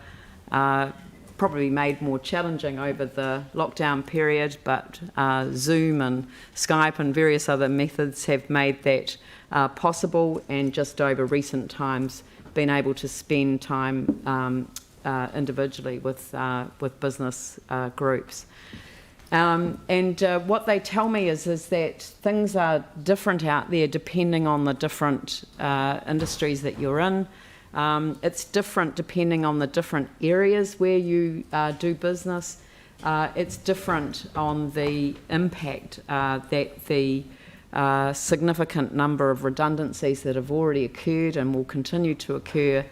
probably made more challenging over the lockdown period, but Zoom and Skype and various other methods have made that possible, and just over recent times been able to spend time individually with business groups. And what they tell me is that things are different out there depending on the different industries that you're in. It's different depending on the different areas where you do business. It's different on the impact that the significant number of redundancies that have already occurred and will continue to occur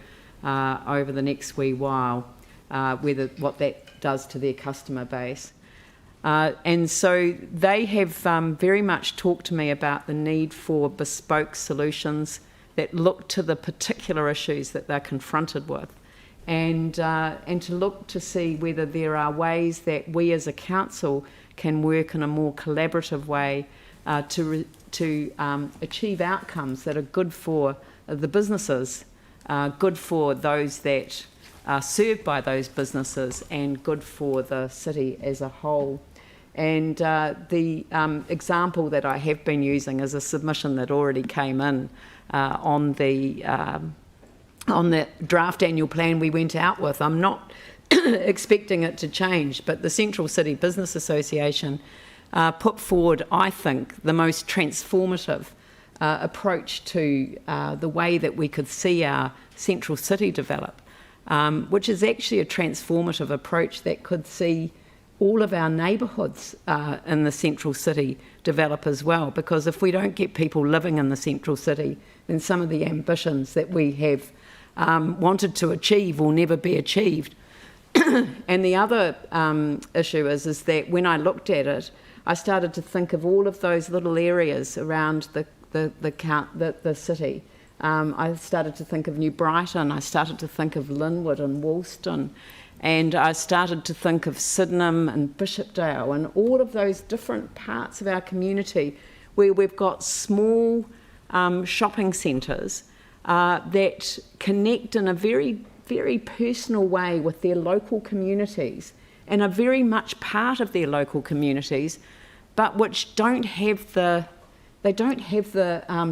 over the next wee while, what that does to their customer base. And so they have very much talked to me about the need for bespoke solutions that look to the particular issues that they're confronted with, and to look to see whether there are ways that we as a council can work in a more collaborative way to achieve outcomes that are good for the businesses, good for those that are served by those businesses, and good for the city as a whole. And the example that I have been using is a submission that already came in on the draft annual plan we went out with. I'm not expecting it to change, but the Central City Business Association put forward, I think, the most transformative approach to the way that we could see our central city develop, which is actually a transformative approach that could see all of our neighbourhoods in the central city develop as well, because if we don't get people living in the central city, then some of the ambitions that we have wanted to achieve will never be achieved. And the other issue is that when I looked at it, I started to think of all of those little areas around the city. I started to think of New Brighton, I started to think of Linwood and Woolston, and I started to think of Sydenham and Bishopdale and all of those different parts of our community where we've got small shopping centres that connect in a very, very personal way with their local communities and are very much part of their local communities, but which don't have the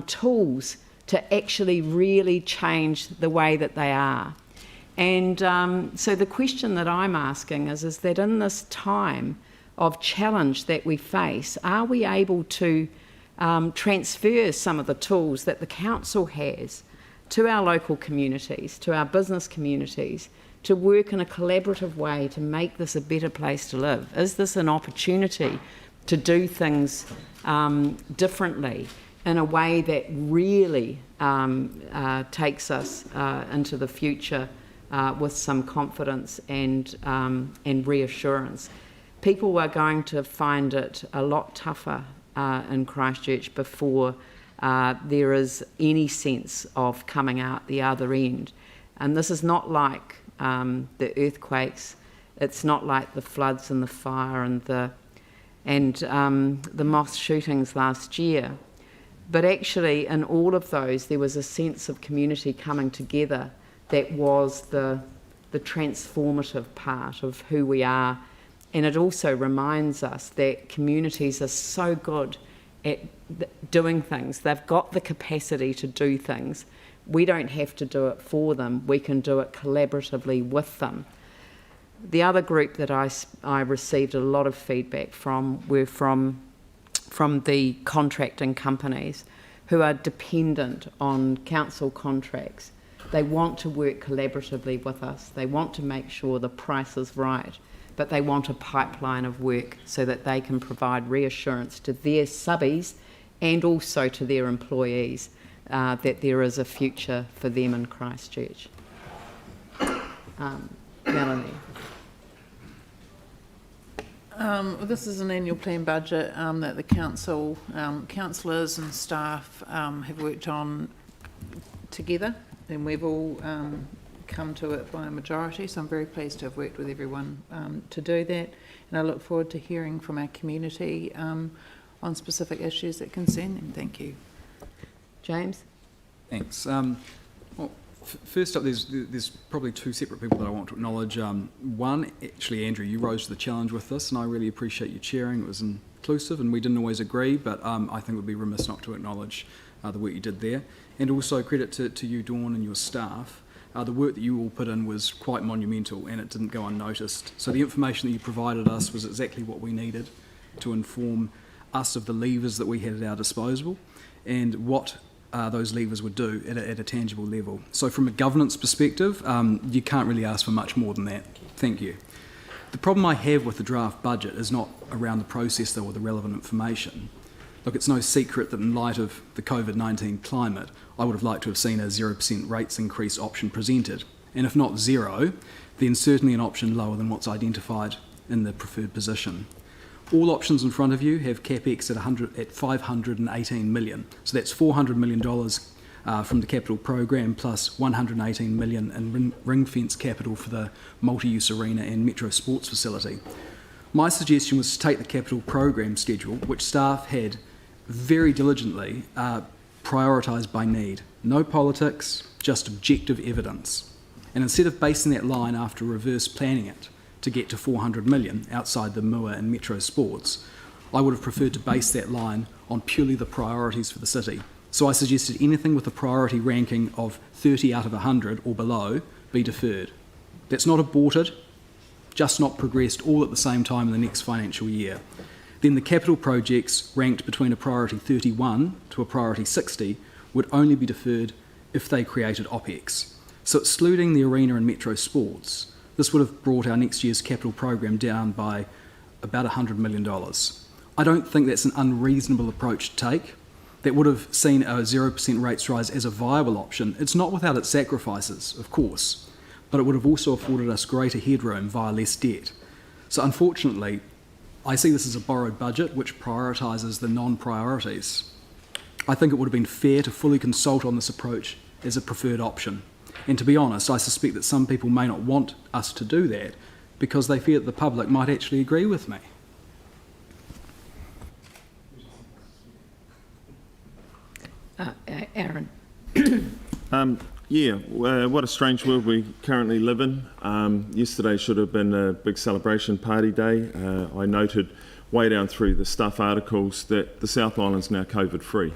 tools to actually really change the way that they are. And so the question that I'm asking is that in this time of challenge that we face, are we able to transfer some of the tools that the council has to our local communities, to our business communities, to work in a collaborative way to make this a better place to live? Is this an opportunity to do things differently? in a way that really takes us into the future with some confidence and reassurance. People are going to find it a lot tougher in Christchurch before there is any sense of coming out the other end. And this is not like the earthquakes, it's not like the floods and the fire and the moth shootings last year. But actually, in all of those, there was a sense of community coming together that was the transformative part of who we are. And it also reminds us that communities are so good at doing things. They've got the capacity to do things. We don't have to do it for them. We can do it collaboratively with them. The other group that I received a lot of feedback from were from the contracting companies who are dependent on council contracts. They want to work collaboratively with us. They want to make sure the price is right, but they want a pipeline of work so that they can provide reassurance to their subbies and also to their employees that there is a future for them in Christchurch. Melanie. This is an annual plan budget that the council, councillors and staff have worked on together, and we've all come to it by a majority, so I'm very pleased to have worked with everyone to do that, and I look forward to hearing from our community on specific issues that concern them. Thank you. James? Thanks. Well, first up, there's probably two separate people that I want to acknowledge. One, actually, Andrew, you rose to the challenge with this, and I really appreciate you chairing. It was inclusive, and we didn't always agree, but I think it would be remiss not to acknowledge the work you did there. And also credit to you, Dawn, and your staff. The work that you all put in was quite monumental, and it didn't go unnoticed. So the information that you provided us was exactly what we needed to inform us of the levers that we had at our disposal and what those levers would do at a tangible level. So from a governance perspective, you can't really ask for much more than that. Thank you. The problem I have with the draft budget is not around the process, though, or the relevant information. Look, it's no secret that in light of the COVID-19 climate, I would have liked to have seen a 0% rates increase option presented. And if not zero, then certainly an option lower than what's identified in the preferred position. All options in front of you have CapEx at $518 million. So that's $400 million from the capital program plus $118 million in ring-fence capital for the multi-use arena and Metro Sports facility. My suggestion was to take the capital program schedule, which staff had very diligently prioritised by need. No politics, just objective evidence. And instead of basing that line after reverse planning it to get to 400 million outside the MUA and Metro Sports, I would have preferred to base that line on purely the priorities for the city. So I suggested anything with a priority ranking of 30 out of 100 or below be deferred. That's not aborted, just not progressed all at the same time in the next financial year. Then the capital projects ranked between a priority 31 to a priority 60 would only be deferred if they created OPEX. So excluding the arena and Metro Sports, this would have brought our next year's capital program down by about $100 million. I don't think that's an unreasonable approach to take. That would have seen a 0% rates rise as a viable option. It's not without its sacrifices, of course, but it would have also afforded us greater headroom via less debt. So unfortunately, I see this as a borrowed budget which prioritises the non-priorities. I think it would have been fair to fully consult on this approach as a preferred option. And to be honest, I suspect that some people may not want us to do that because they fear that the public might actually agree with me. Aaron. What a strange world we currently live in. Yesterday should have been a big celebration party day. I noted way down through the Stuff articles that the South Island's now COVID-free.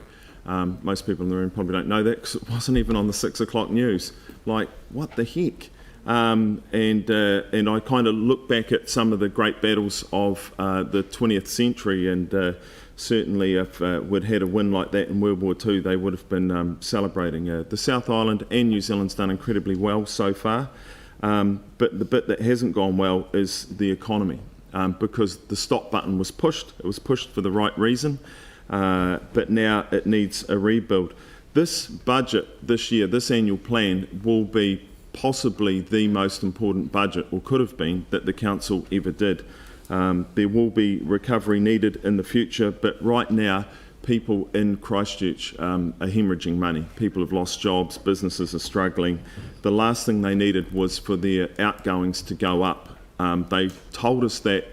Most people in the room probably don't know that because it wasn't even on the 6 o'clock news. Like, what the heck? And I kind of look back at some of the great battles of the 20th century, and certainly if we'd had a win like that in World War II, they would have been celebrating. The South Island and New Zealand's done incredibly well so far, but the bit that hasn't gone well is the economy, because the stop button was pushed. It was pushed for the right reason. but now it needs a rebuild. This budget this year, this annual plan, will be possibly the most important budget, or could have been, that the council ever did. There will be recovery needed in the future, but right now people in Christchurch are hemorrhaging money. People have lost jobs, businesses are struggling. The last thing they needed was for their outgoings to go up. They told us that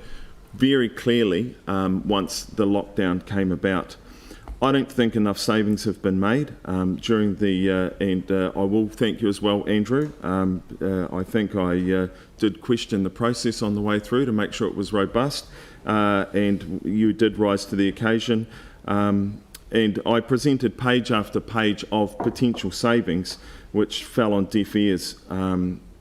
very clearly once the lockdown came about. I don't think enough savings have been made during the, and I will thank you as well, Andrew. I think I did question the process on the way through to make sure it was robust, and you did rise to the occasion. And I presented page after page of potential savings, which fell on deaf ears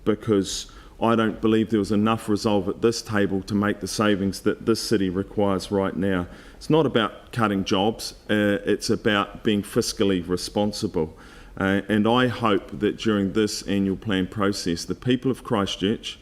because I don't believe there was enough resolve at this table to make the savings that this city requires right now. It's not about cutting jobs, it's about being fiscally responsible. And I hope that during this annual plan process, the people of Christchurch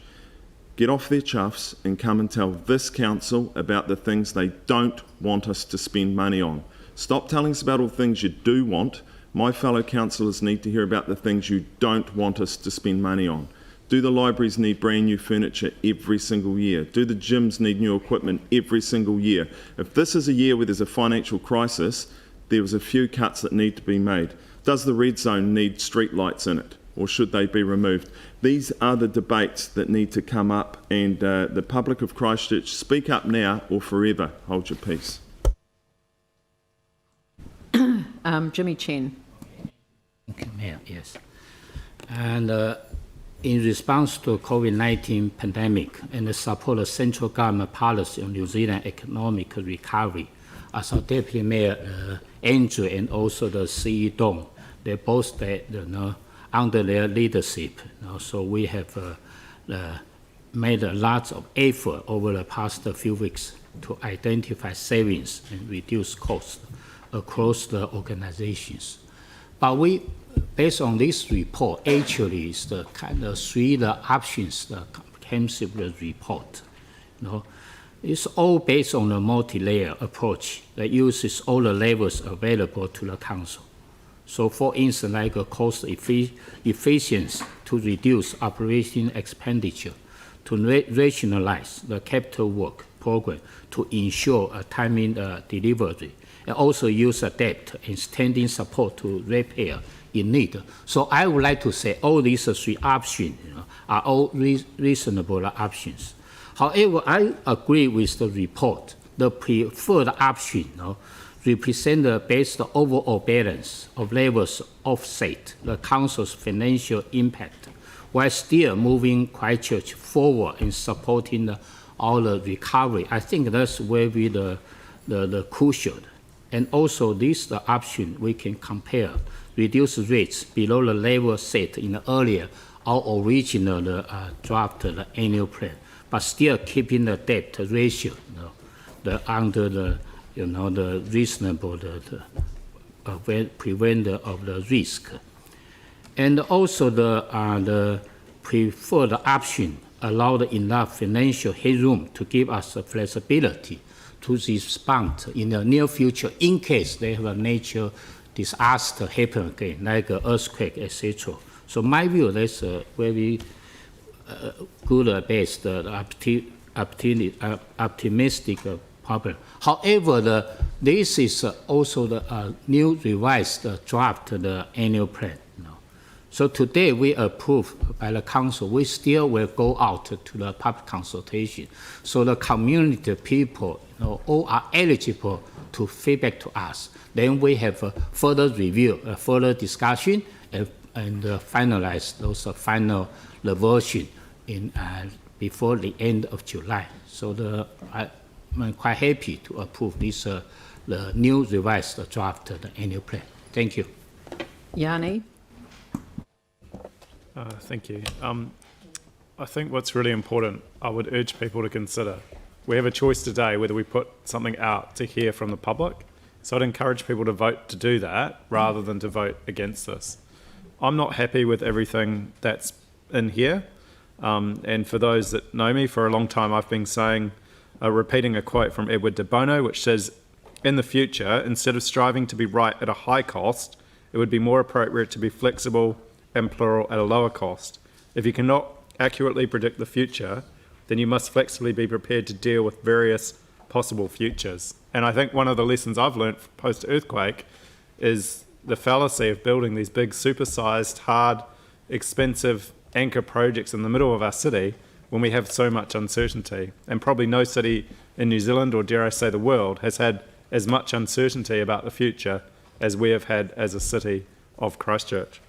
get off their chuffs and come and tell this council about the things they don't want us to spend money on. Stop telling us about all the things you do want. My fellow councillors need to hear about the things you don't want us to spend money on. Do the libraries need brand new furniture every single year? Do the gyms need new equipment every single year? If this is a year where there's a financial crisis, there was a few cuts that need to be made. Does the red zone need street lights in it, or should they be removed? These are the debates that need to come up, and the public of Christchurch, speak up now or forever hold your peace. Jimmy Chen. Okay, Mayor, yes. And in response to COVID-19 pandemic and to support the central government policy on New Zealand economic recovery, as our Deputy Mayor Andrew and also the CE Dong, they both under their leadership. So we have made a lot of effort over the past few weeks to identify savings and reduce costs across the organizations. But we, based on this report, actually is the kind of three options, the comprehensive report. It's all based on a multi-layer approach that uses all the levels available to the council. So for instance, like a cost efficiency to reduce operation expenditure, to rationalize the capital work program to ensure a timely delivery, and also use a debt and standing support to repair in need. So I would like to say all these three options are all reasonable options. However, I agree with the report. The preferred option represent the best overall balance of levels offset the council's financial impact, while still moving Christchurch forward in supporting all the recovery. I think that's where we the crucial. And also this the option we can compare, reduce rates below the level set in the earlier our original draft annual plan, but still keeping the debt ratio under the the reasonable prevent of the risk. And also the preferred option allowed enough financial headroom to give us the flexibility to respond in the near future in case they have a nature disaster happen again, like an earthquake, etc. So my view, that's a very good based optimistic problem. However, this is also the new revised draft the annual plan. So today we approved by the council. We still will go out to the public consultation. So the community people all are eligible to feedback to us. Then we have a further review, a further discussion, and finalize those final version in before the end of July. So I'm quite happy to approve this the new revised draft the annual plan. Thank you. Yanni. Thank you. I think what's really important, I would urge people to consider. We have a choice today whether we put something out to hear from the public. So I'd encourage people to vote to do that rather than to vote against this. I'm not happy with everything that's in here. And for those that know me, for a long time I've been saying, repeating a quote from Edward de Bono, which says, in the future, instead of striving to be right at a high cost, it would be more appropriate to be flexible and plural at a lower cost. If you cannot accurately predict the future, then you must flexibly be prepared to deal with various possible futures. And I think one of the lessons I've learned post-earthquake is the fallacy of building these big, supersized, hard, expensive anchor projects in the middle of our city when we have so much uncertainty. And probably no city in New Zealand, or dare I say the world, has had as much uncertainty about the future as we have had as a city of Christchurch.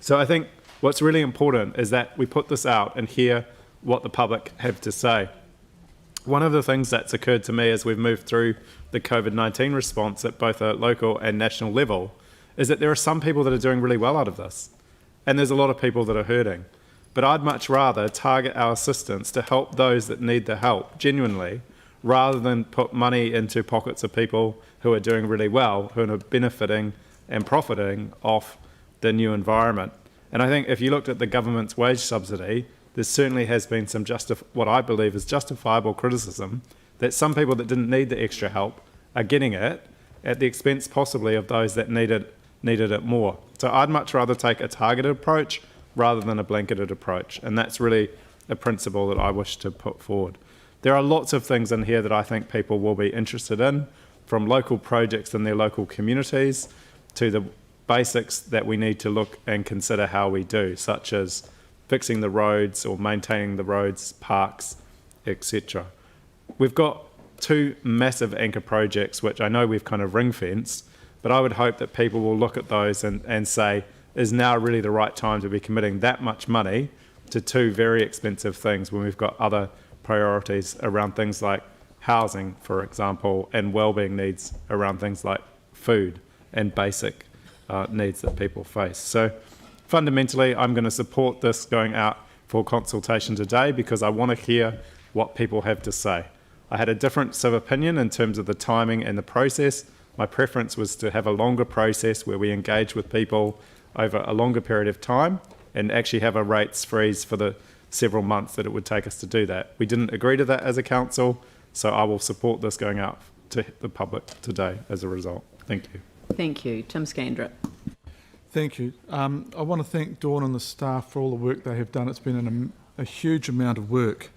So I think what's really important is that we put this out and hear what the public have to say. One of the things that's occurred to me as we've moved through the COVID-19 response at both a local and national level is that there are some people that are doing really well out of this, and there's a lot of people that are hurting. But I'd much rather target our assistance to help those that need the help genuinely, rather than put money into pockets of people who are doing really well, who are benefiting and profiting off the new environment. And I think if you looked at the government's wage subsidy, there certainly has been some what I believe is justifiable criticism that some people that didn't need the extra help are getting it at the expense possibly of those that needed it more. So I'd much rather take a targeted approach rather than a blanketed approach, and that's really a principle that I wish to put forward. There are lots of things in here that I think people will be interested in, from local projects in their local communities to the basics that we need to look and consider how we do, such as fixing the roads or maintaining the roads, parks, etc. We've got two massive anchor projects, which I know we've kind of ring-fenced, but I would hope that people will look at those and say, is now really the right time to be committing that much money to two very expensive things when we've got other priorities around things like housing, for example, and wellbeing needs around things like food and basic needs that people face. So fundamentally, I'm going to support this going out for consultation today because I want to hear what people have to say. I had a difference of opinion in terms of the timing and the process. My preference was to have a longer process where we engage with people over a longer period of time and actually have a rates freeze for the several months that it would take us to do that. We didn't agree to that as a council, so I will support this going out to the public today as a result. Thank you. Thank you. Tim Scandrett. Thank you. I want to thank Dawn and the staff for all the work they have done. It's been a huge amount of work.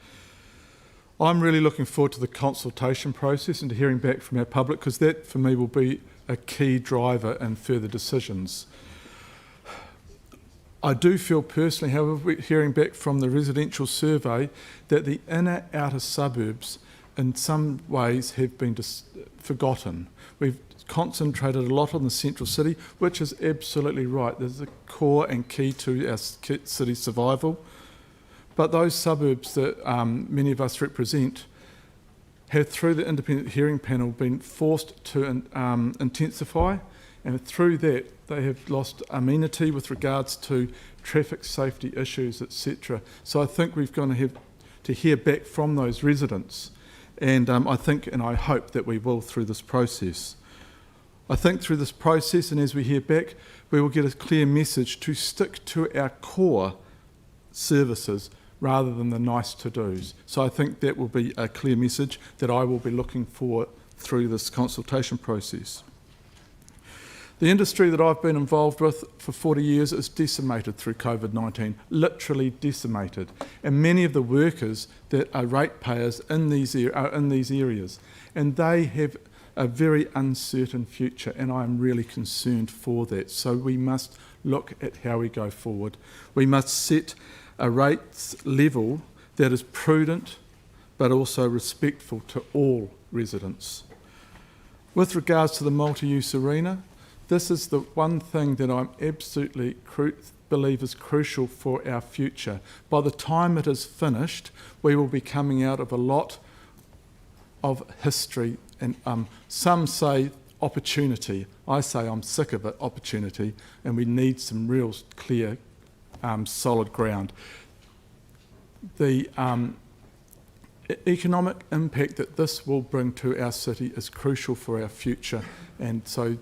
I'm really looking forward to the consultation process and to hearing back from our public, because that for me will be a key driver in further decisions. I do feel personally, however, hearing back from the residential survey, that the inner outer suburbs in some ways have been forgotten. We've concentrated a lot on the central city, which is absolutely right. There's a core and key to our city's survival. But those suburbs that many of us represent have, through the independent hearing panel, been forced to intensify, and through that they have lost amenity with regards to traffic safety issues, etc. So I think we've going to have to hear back from those residents, and I think and I hope that we will through this process. I think through this process, and as we hear back, we will get a clear message to stick to our core services rather than the nice to-dos. So I think that will be a clear message that I will be looking for through this consultation process. The industry that I've been involved with for 40 years is decimated through COVID-19, literally decimated. And many of the workers that are ratepayers are in these areas, and they have a very uncertain future, and I am really concerned for that. So we must look at how we go forward. We must set a rates level that is prudent but also respectful to all residents. With regards to the multi-use arena, this is the one thing that I'm absolutely believe is crucial for our future. By the time it is finished, we will be coming out of a lot of history, and some say opportunity. I say I'm sick of it, opportunity, and we need some real clear solid ground. The economic impact that this will bring to our city is crucial for our future, and so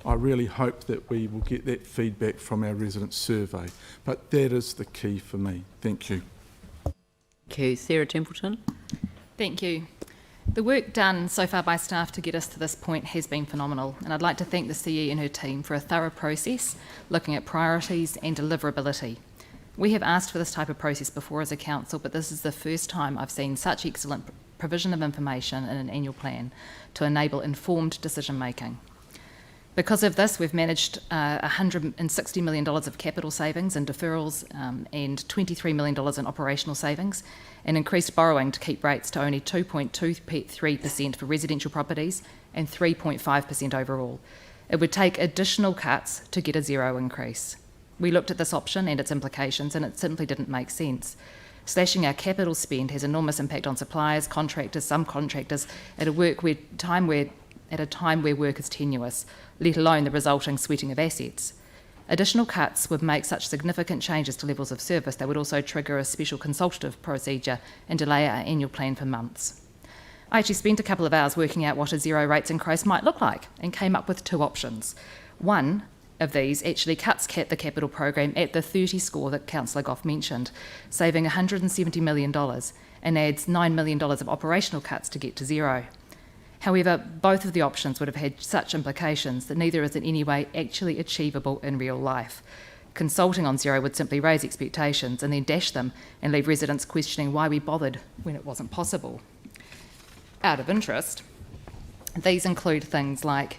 I really hope that we will get that feedback from our resident survey. But that is the key for me. Thank you. Thank you. Sarah Templeton. Thank you. The work done so far by staff to get us to this point has been phenomenal, and I'd like to thank the CE and her team for a thorough process, looking at priorities and deliverability. We have asked for this type of process before as a council, but this is the first time I've seen such excellent provision of information in an annual plan to enable informed decision making. Because of this, we've managed $160 million of capital savings and deferrals and $23 million in operational savings, and increased borrowing to keep rates to only 2.23% for residential properties and 3.5% overall. It would take additional cuts to get a zero increase. We looked at this option and its implications, and it simply didn't make sense. Slashing our capital spend has enormous impact on suppliers, contractors, subcontractors at a time where work is tenuous, let alone the resulting sweating of assets. Additional cuts would make such significant changes to levels of service that would also trigger a special consultative procedure and delay our annual plan for months. I actually spent a couple of hours working out what a zero rates increase might look like and came up with two options. One of these actually cuts the capital program at the 30 score that Councillor Goff mentioned, saving $170 million, and adds $9 million of operational cuts to get to zero. However, both of the options would have had such implications that neither is in any way actually achievable in real life. Consulting on zero would simply raise expectations and then dash them and leave residents questioning why we bothered when it wasn't possible. Out of interest, these include things like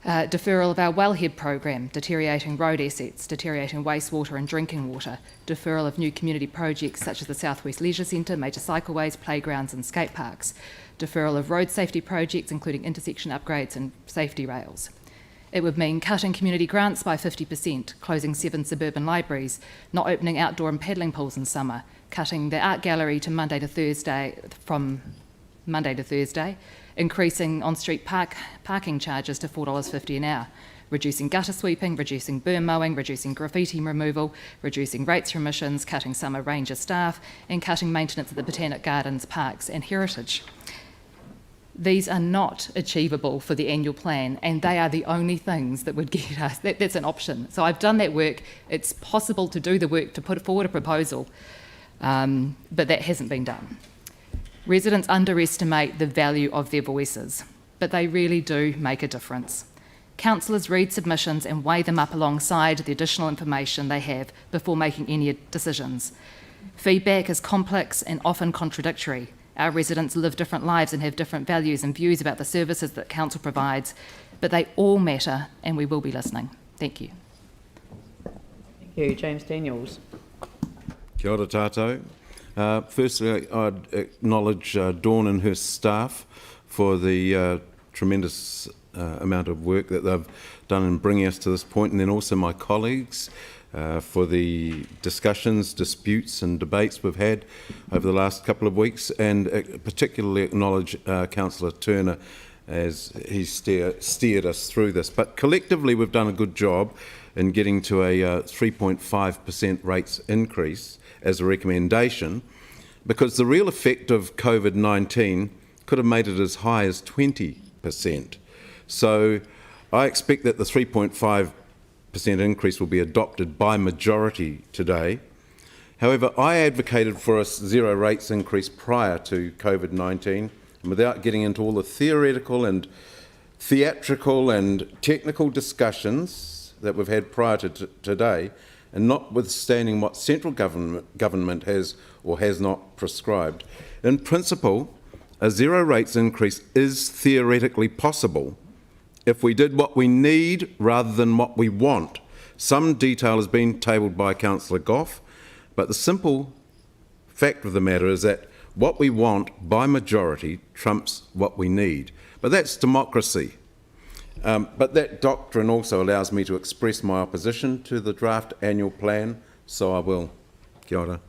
deferral of our wellhead program, deteriorating road assets, deteriorating wastewater and drinking water, deferral of new community projects such as the South West Leisure Centre, major cycleways, playgrounds and skate parks, deferral of road safety projects including intersection upgrades and safety rails. It would mean cutting community grants by 50%, closing 7 suburban libraries, not opening outdoor and paddling pools in summer, cutting the art gallery from Monday to Thursday, increasing on-street parking charges to $4.50 an hour, reducing gutter sweeping, reducing burn mowing, reducing graffiti removal, reducing rates for emissions, cutting summer ranger staff, and cutting maintenance of the Botanic Gardens, parks and heritage. These are not achievable for the annual plan, and they are the only things that would get us. That's an option. So I've done that work. It's possible to do the work to put forward a proposal, but that hasn't been done. Residents underestimate the value of their voices, but they really do make a difference. Councillors read submissions and weigh them up alongside the additional information they have before making any decisions. Feedback is complex and often contradictory. Our residents live different lives and have different values and views about the services that council provides, but they all matter and we will be listening. Thank you. Thank you. James Daniels. Kia ora tātou. Firstly, I'd acknowledge Dawn and her staff for the tremendous amount of work that they've done in bringing us to this point, and then also my colleagues for the discussions, disputes and debates we've had over the last couple of weeks, and particularly acknowledge Councillor Turner as he steered us through this. But collectively we've done a good job in getting to a 3.5% rates increase as a recommendation, because the real effect of COVID-19 could have made it as high as 20%. So I expect that the 3.5% increase will be adopted by majority today. However, I advocated for a zero rates increase prior to COVID-19, and without getting into all the theoretical and theatrical and technical discussions that we've had prior to today, and notwithstanding what central government has or has not prescribed. In principle, a zero rates increase is theoretically possible if we did what we need rather than what we want. Some detail has been tabled by Councillor Goff, but the simple fact of the matter is that what we want by majority trumps what we need. But that's democracy. But that doctrine also allows me to express my opposition to the draft annual plan, so I will. Kia ora.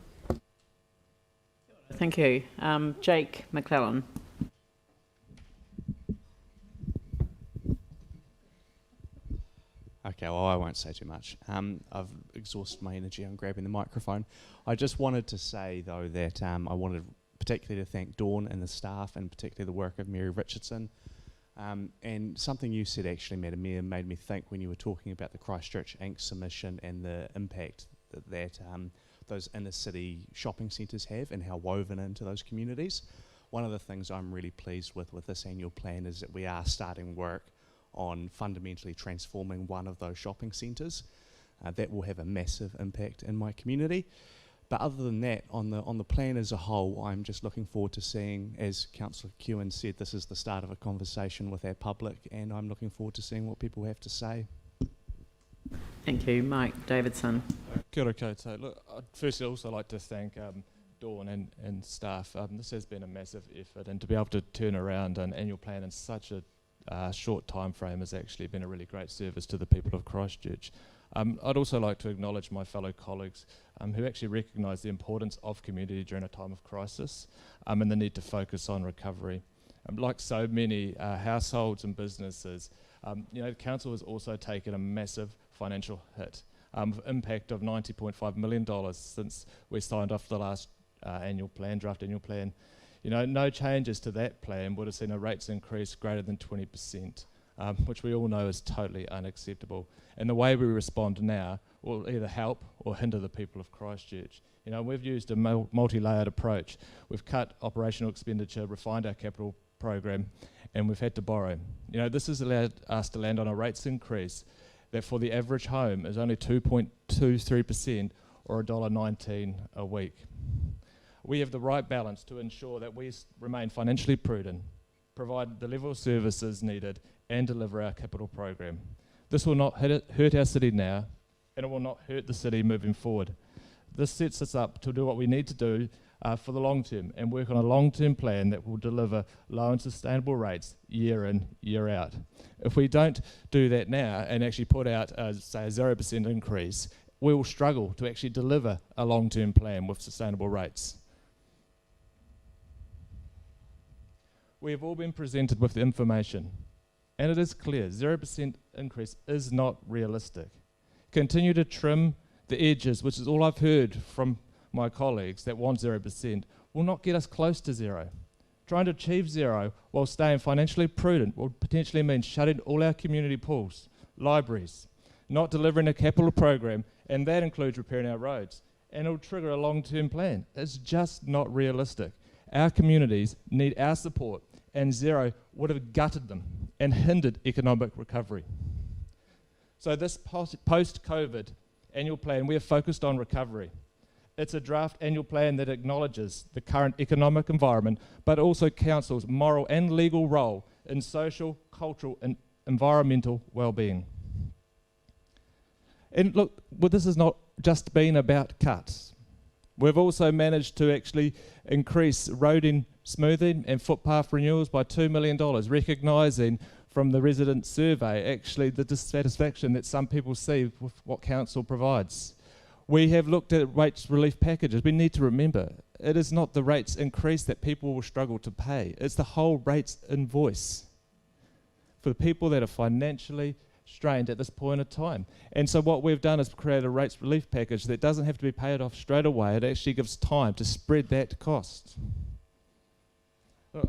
Thank you. Jake McClellan. Okay, well, I won't say too much. I've exhausted my energy on grabbing the microphone. I just wanted to say, though, that I wanted particularly to thank Dawn and the staff, and particularly the work of Mary Richardson. And something you said actually, Madam Mayor, made me think when you were talking about the Christchurch Inc. submission and the impact that those inner city shopping centres have and how woven into those communities. one of the things I'm really pleased with this annual plan is that we are starting work on fundamentally transforming one of those shopping centres. That will have a massive impact in my community. But other than that, on the plan as a whole, I'm just looking forward to seeing, as Councillor Kewen said, this is the start of a conversation with our public, and I'm looking forward to seeing what people have to say. Thank you. Mike Davidson. Kia ora koutou. Look, I'd firstly also like to thank Dawn and staff. This has been a massive effort, and to be able to turn around an annual plan in such a short time frame has actually been a really great service to the people of Christchurch. I'd also like to acknowledge my fellow colleagues who actually recognise the importance of community during a time of crisis and the need to focus on recovery. Like so many households and businesses, the council has also taken a massive financial hit, impact of $90.5 million since we signed off the last draft annual plan. No changes to that plan would have seen a rates increase greater than 20%. Which we all know is totally unacceptable. And the way we respond now will either help or hinder the people of Christchurch. We've used a multi-layered approach. We've cut operational expenditure, refined our capital program, and we've had to borrow. This has allowed us to land on a rates increase that for the average home is only 2.23% or $1.19 a week. We have the right balance to ensure that we remain financially prudent, provide the level of services needed, and deliver our capital program. This will not hurt our city now, and it will not hurt the city moving forward. This sets us up to do what we need to do for the long term and work on a long-term plan that will deliver low and sustainable rates year in, year out. If we don't do that now and actually put out, say, a 0% increase, we will struggle to actually deliver a long-term plan with sustainable rates. We have all been presented with the information, and it is clear 0% increase is not realistic. Continue to trim the edges, which is all I've heard from my colleagues that want 0%, will not get us close to zero. Trying to achieve zero while staying financially prudent will potentially mean shutting all our community pools, libraries, not delivering a capital program, and that includes repairing our roads, and it will trigger a long-term plan. It's just not realistic. Our communities need our support, and zero would have gutted them and hindered economic recovery. So this post-COVID annual plan, we are focused on recovery. It's a draft annual plan that acknowledges the current economic environment, but also council's moral and legal role in social, cultural, and environmental well-being. And look, well, this has not just been about cuts. We've also managed to actually increase roading, smoothing and footpath renewals by $2 million, recognising from the resident survey actually the dissatisfaction that some people see with what council provides. We have looked at rates relief packages. We need to remember, it is not the rates increase that people will struggle to pay. It's the whole rates invoice for the people that are financially strained at this point of time. And so what we've done is create a rates relief package that doesn't have to be paid off straight away. It actually gives time to spread that cost.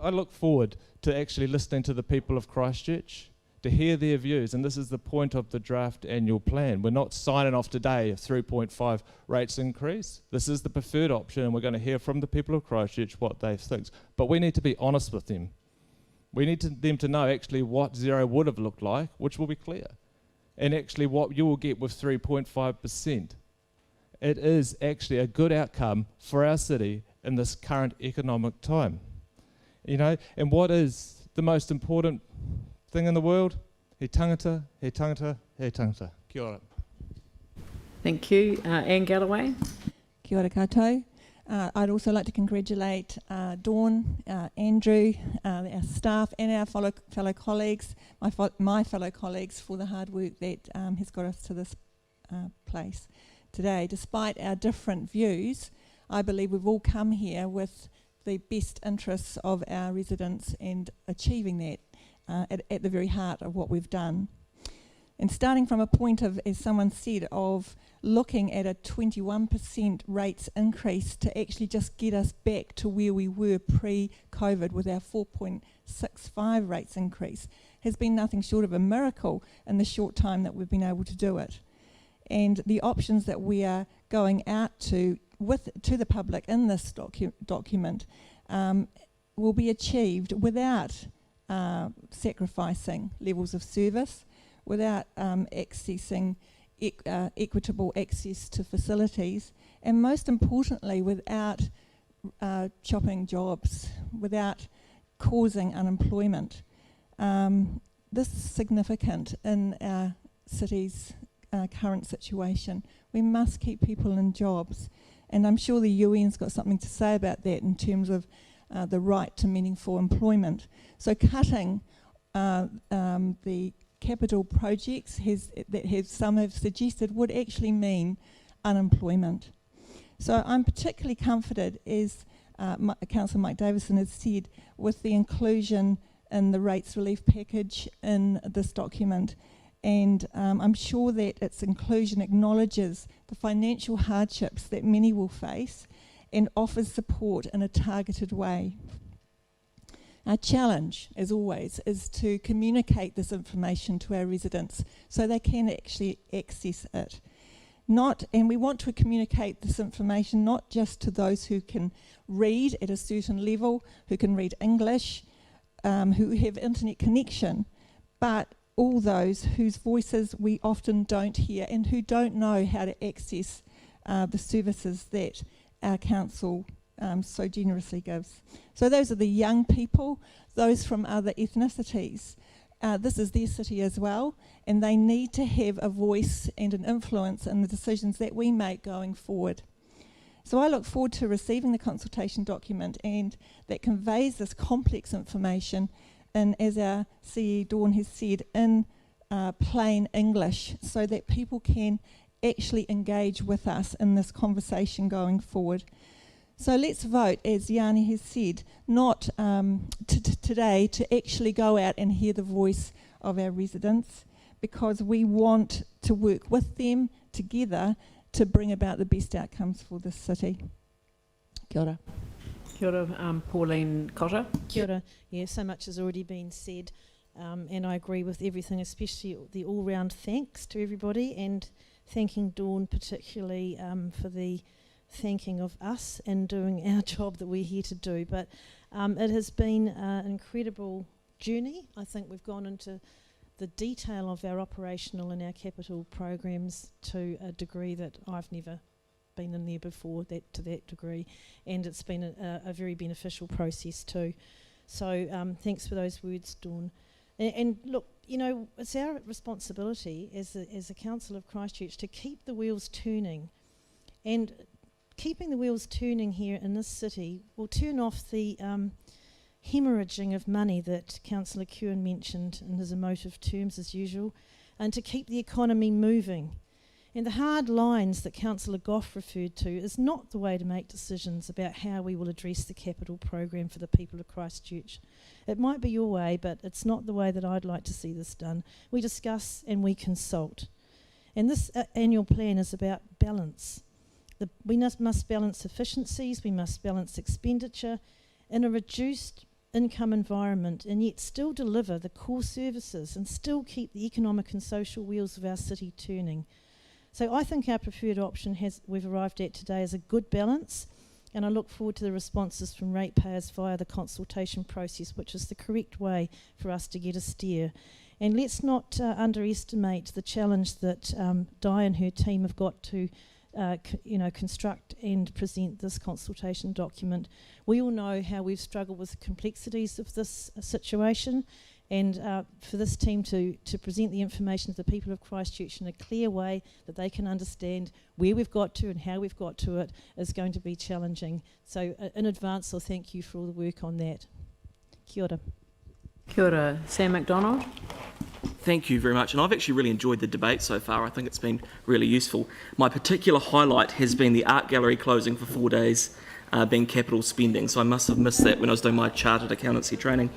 I look forward to actually listening to the people of Christchurch, to hear their views, and this is the point of the draft annual plan. We're not signing off today a 3.5 rates increase. This is the preferred option, and we're going to hear from the people of Christchurch what they think. But we need to be honest with them. We need them to know actually what zero would have looked like, which will be clear, and actually what you will get with 3.5%. It is actually a good outcome for our city in this current economic time. And what is the most important thing in the world? He tangata, he tangata, he tangata. Kia ora. Thank you. Anne Galloway. Kia ora koutou. I'd also like to congratulate Dawn, Andrew, our staff and our fellow colleagues, my fellow colleagues, for the hard work that has got us to this place today. Despite our different views, I believe we've all come here with the best interests of our residents and achieving that at the very heart of what we've done. And starting from a point of, as someone said, of looking at a 21% rates increase to actually just get us back to where we were pre-COVID with our 4.65 rates increase has been nothing short of a miracle in the short time that we've been able to do it. And the options that we are going out to the public in this document will be achieved without sacrificing levels of service, without accessing equitable access to facilities, and most importantly, without chopping jobs, without causing unemployment. This is significant in our city's current situation. We must keep people in jobs, and I'm sure the UN's got something to say about that in terms of the right to meaningful employment. So cutting the capital projects some have suggested would actually mean unemployment. So I'm particularly comforted, as Councillor Mike Davison has said, with the inclusion in the rates relief package in this document. And I'm sure that its inclusion acknowledges the financial hardships that many will face and offers support in a targeted way. Our challenge, as always, is to communicate this information to our residents so they can actually access it. And we want to communicate this information not just to those who can read at a certain level, who can read English, who have internet connection, but all those whose voices we often don't hear and who don't know how to access the services that our council so generously gives. So those are the young people, those from other ethnicities. This is their city as well, and they need to have a voice and an influence in the decisions that we make going forward. So I look forward to receiving the consultation document, and that conveys this complex information, and as our CE Dawn has said, in plain English, so that people can actually engage with us in this conversation going forward. So let's vote, as Yanni has said, not today to actually go out and hear the voice of our residents, because we want to work with them together to bring about the best outcomes for this city. Kia ora. Kia ora, Pauline Cotter. Kia ora. Yeah, so much has already been said, and I agree with everything, especially the all-round thanks to everybody, and thanking Dawn particularly for the thanking of us and doing our job that we're here to do. But it has been an incredible journey. I think we've gone into the detail of our operational and our capital programs to a degree that I've never been in there before, to that degree, and it's been a very beneficial process too. So thanks for those words, Dawn. And look, you know, it's our responsibility as a Council of Christchurch to keep the wheels turning, and keeping the wheels turning here in this city will turn off the hemorrhaging of money that Councillor Kewen mentioned in his emotive terms as usual, and to keep the economy moving. And the hard lines that Councillor Goff referred to is not the way to make decisions about how we will address the capital program for the people of Christchurch. It might be your way, but it's not the way that I'd like to see this done. We discuss and we consult. And this annual plan is about balance. We must balance efficiencies, we must balance expenditure in a reduced income environment, and yet still deliver the core services and still keep the economic and social wheels of our city turning. So I think our preferred option we've arrived at today is a good balance, and I look forward to the responses from ratepayers via the consultation process, which is the correct way for us to get a steer. And let's not underestimate the challenge that Di and her team have got to construct and present this consultation document. We all know how we've struggled with the complexities of this situation, and for this team to present the information to the people of Christchurch in a clear way that they can understand where we've got to and how we've got to it is going to be challenging. So in advance, I'll thank you for all the work on that. Kia ora. Kia ora. Sam McDonald. Thank you very much, and I've actually really enjoyed the debate so far. I think it's been really useful. My particular highlight has been the art gallery closing for 4 days, being capital spending, so I must have missed that when I was doing my chartered accountancy training.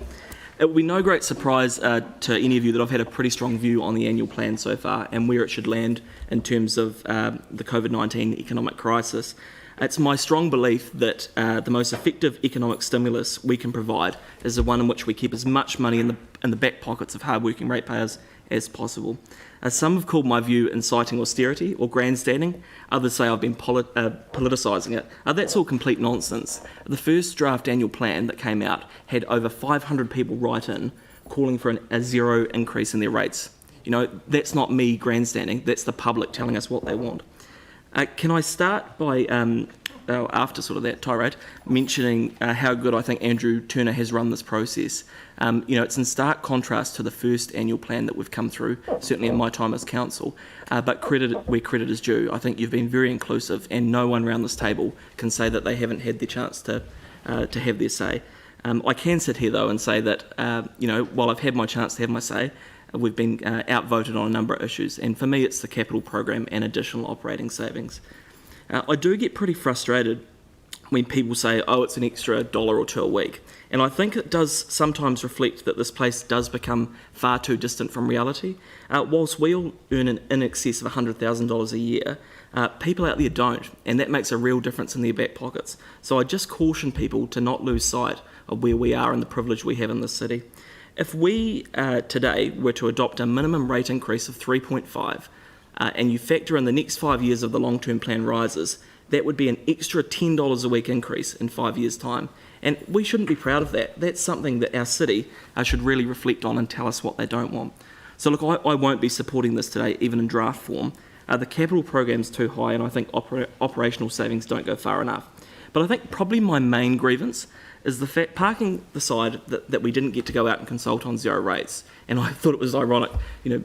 It will be no great surprise to any of you that I've had a pretty strong view on the annual plan so far and where it should land in terms of the COVID-19 economic crisis. It's my strong belief that the most effective economic stimulus we can provide is the one in which we keep as much money in the back pockets of hard-working ratepayers as possible. Some have called my view inciting austerity or grandstanding. Others say I've been politicising it. That's all complete nonsense. The first draft annual plan that came out had over 500 people write in calling for a zero increase in their rates. You know, that's not me grandstanding, that's the public telling us what they want. Can I start by, after sort of that tirade, mentioning how good I think Andrew Turner has run this process. It's in stark contrast to the first annual plan that we've come through, certainly in my time as council, but credit where credit is due. I think you've been very inclusive, and no one around this table can say that they haven't had the chance to have their say. I can sit here though and say that, while I've had my chance to have my say, we've been outvoted on a number of issues, and for me it's the capital program and additional operating savings. I do get pretty frustrated when people say, oh, it's an extra $1 or $2 a week. And I think it does sometimes reflect that this place does become far too distant from reality. Whilst we all earn in excess of $100,000 a year, people out there don't, and that makes a real difference in their back pockets. So I just caution people to not lose sight of where we are and the privilege we have in this city. If we today were to adopt a minimum rate increase of 3.5, and you factor in the next 5 years of the long-term plan rises, that would be an extra $10 a week increase in 5 years' time. And we shouldn't be proud of that. That's something that our city should really reflect on and tell us what they don't want. So look, I won't be supporting this today, even in draft form. The capital program's too high, and I think operational savings don't go far enough. But I think probably my main grievance is the fact, parking the side that we didn't get to go out and consult on zero rates. And I thought it was ironic,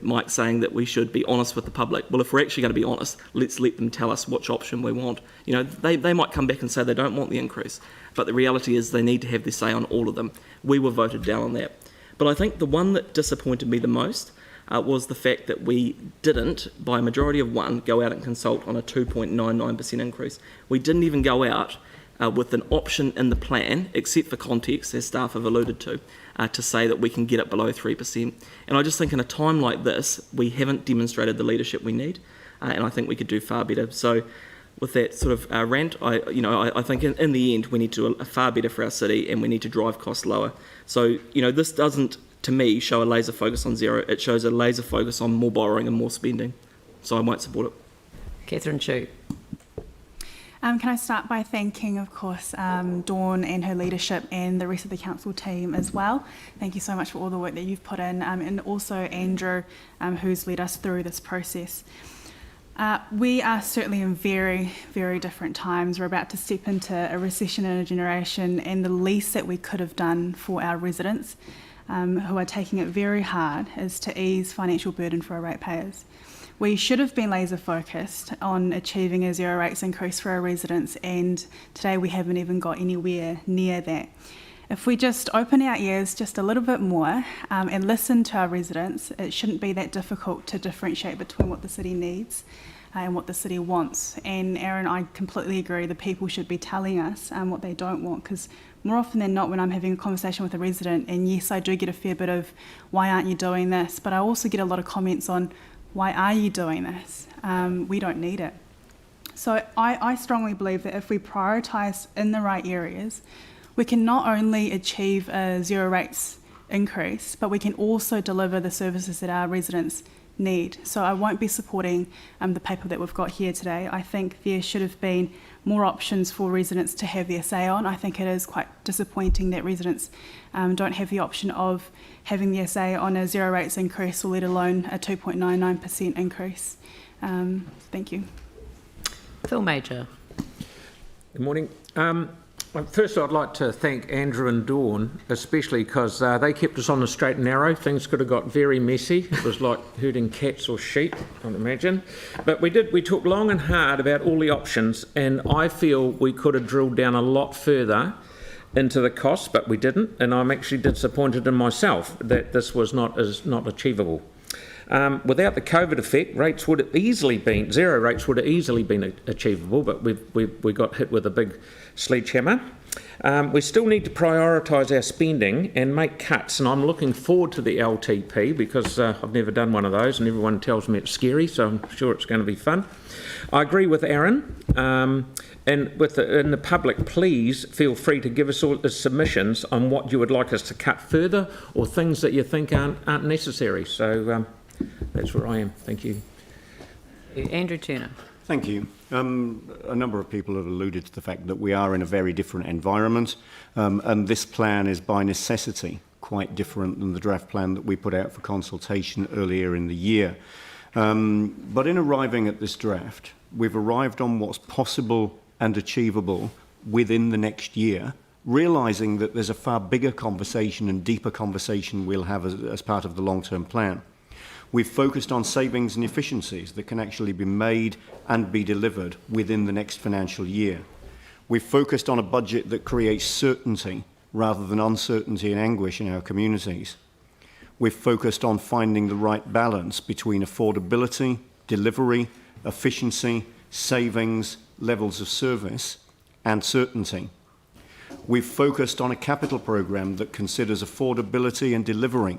Mike saying that we should be honest with the public. Well, if we're actually going to be honest, let's let them tell us which option we want. They might come back and say they don't want the increase, but the reality is they need to have their say on all of them. We were voted down on that. But I think the one that disappointed me the most was the fact that we didn't, by a majority of one, go out and consult on a 2.99% increase. We didn't even go out with an option in the plan, except for context, as staff have alluded to say that we can get it below 3%. And I just think in a time like this, we haven't demonstrated the leadership we need, and I think we could do far better. So with that sort of rant, I think in the end, we need to do far better for our city, and we need to drive costs lower. So, this doesn't, to me, show a laser focus on zero. It shows a laser focus on more borrowing and more spending. So I won't support it. Catherine Chu. Can I start by thanking, of course, Dawn and her leadership and the rest of the council team as well. Thank you so much for all the work that you've put in, and also Andrew, who's led us through this process. We are certainly in very, very different times. We're about to step into a recession in a generation, and the least that we could have done for our residents, who are taking it very hard, is to ease financial burden for our ratepayers. We should have been laser focused on achieving a zero rates increase for our residents, and today we haven't even got anywhere near that. If we just open our ears just a little bit more and listen to our residents, it shouldn't be that difficult to differentiate between what the city needs and what the city wants. And Aaron, I completely agree, the people should be telling us what they don't want, because more often than not when I'm having a conversation with a resident, and yes, I do get a fair bit of why aren't you doing this, but I also get a lot of comments on why are you doing this? We don't need it. So I strongly believe that if we prioritise in the right areas, we can not only achieve a zero rates increase, but we can also deliver the services that our residents need. So I won't be supporting the paper that we've got here today. I think there should have been more options for residents to have their say on. I think it is quite disappointing that residents don't have the option of having their say on a zero rates increase, or let alone a 2.99% increase. Thank you. Phil Major. Good morning. First, I'd like to thank Andrew and Dawn, especially because they kept us on the straight and narrow. Things could have got very messy. It was like herding cats or sheep, I'd imagine. But we took long and hard about all the options, and I feel we could have drilled down a lot further into the costs, but we didn't, and I'm actually disappointed in myself that this was not achievable. Without the COVID effect, rates would have easily been, zero rates would have easily been achievable, but we got hit with a big sledgehammer. We still need to prioritise our spending and make cuts, and I'm looking forward to the LTP because I've never done one of those, and everyone tells me it's scary, so I'm sure it's going to be fun. I agree with Aaron, and in the public, please feel free to give us all the submissions on what you would like us to cut further or things that you think aren't necessary. So that's where I am. Thank you. Andrew Turner. Thank you. A number of people have alluded to the fact that we are in a very different environment, and this plan is by necessity quite different than the draft plan that we put out for consultation earlier in the year. But in arriving at this draft, we've arrived on what's possible and achievable within the next year, realising that there's a far bigger conversation and deeper conversation we'll have as part of the long-term plan. We've focused on savings and efficiencies that can actually be made and be delivered within the next financial year. We've focused on a budget that creates certainty rather than uncertainty and anguish in our communities. We've focused on finding the right balance between affordability, delivery, efficiency, savings, levels of service, and certainty. We've focused on a capital programme that considers affordability and delivery,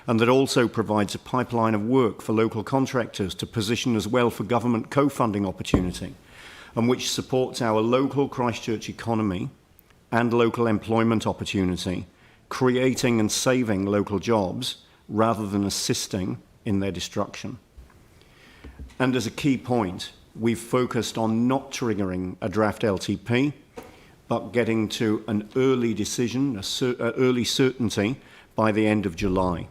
and that also provides a pipeline of work for local contractors to position as well for government co-funding opportunity, and which supports our local Christchurch economy and local employment opportunity, creating and saving local jobs rather than assisting in their destruction. And as a key point, we've focused on not triggering a draft LTP, but getting to an early decision, early certainty by the end of July.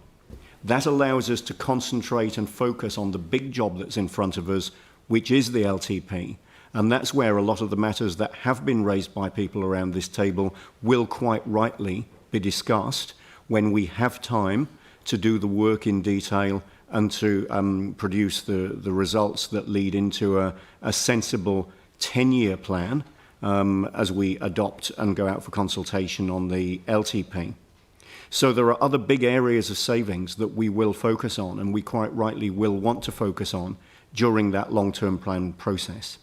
That allows us to concentrate and focus on the big job that's in front of us, which is the LTP. And that's where a lot of the matters that have been raised by people around this table will quite rightly be discussed when we have time to do the work in detail and to produce the results that lead into a sensible 10-year plan as we adopt and go out for consultation on the LTP. So there are other big areas of savings that we will focus on, and we quite rightly will want to focus on during that long-term plan process.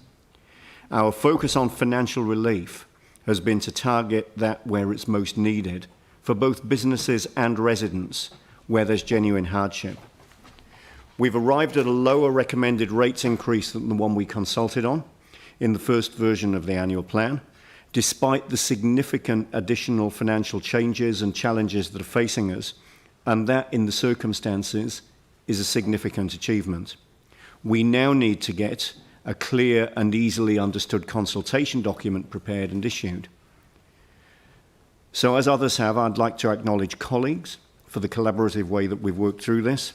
Our focus on financial relief has been to target that where it's most needed for both businesses and residents where there's genuine hardship. We've arrived at a lower recommended rates increase than the one we consulted on in the first version of the annual plan, despite the significant additional financial changes and challenges that are facing us, and that in the circumstances is a significant achievement. We now need to get a clear and easily understood consultation document prepared and issued. So as others have, I'd like to acknowledge colleagues for the collaborative way that we've worked through this,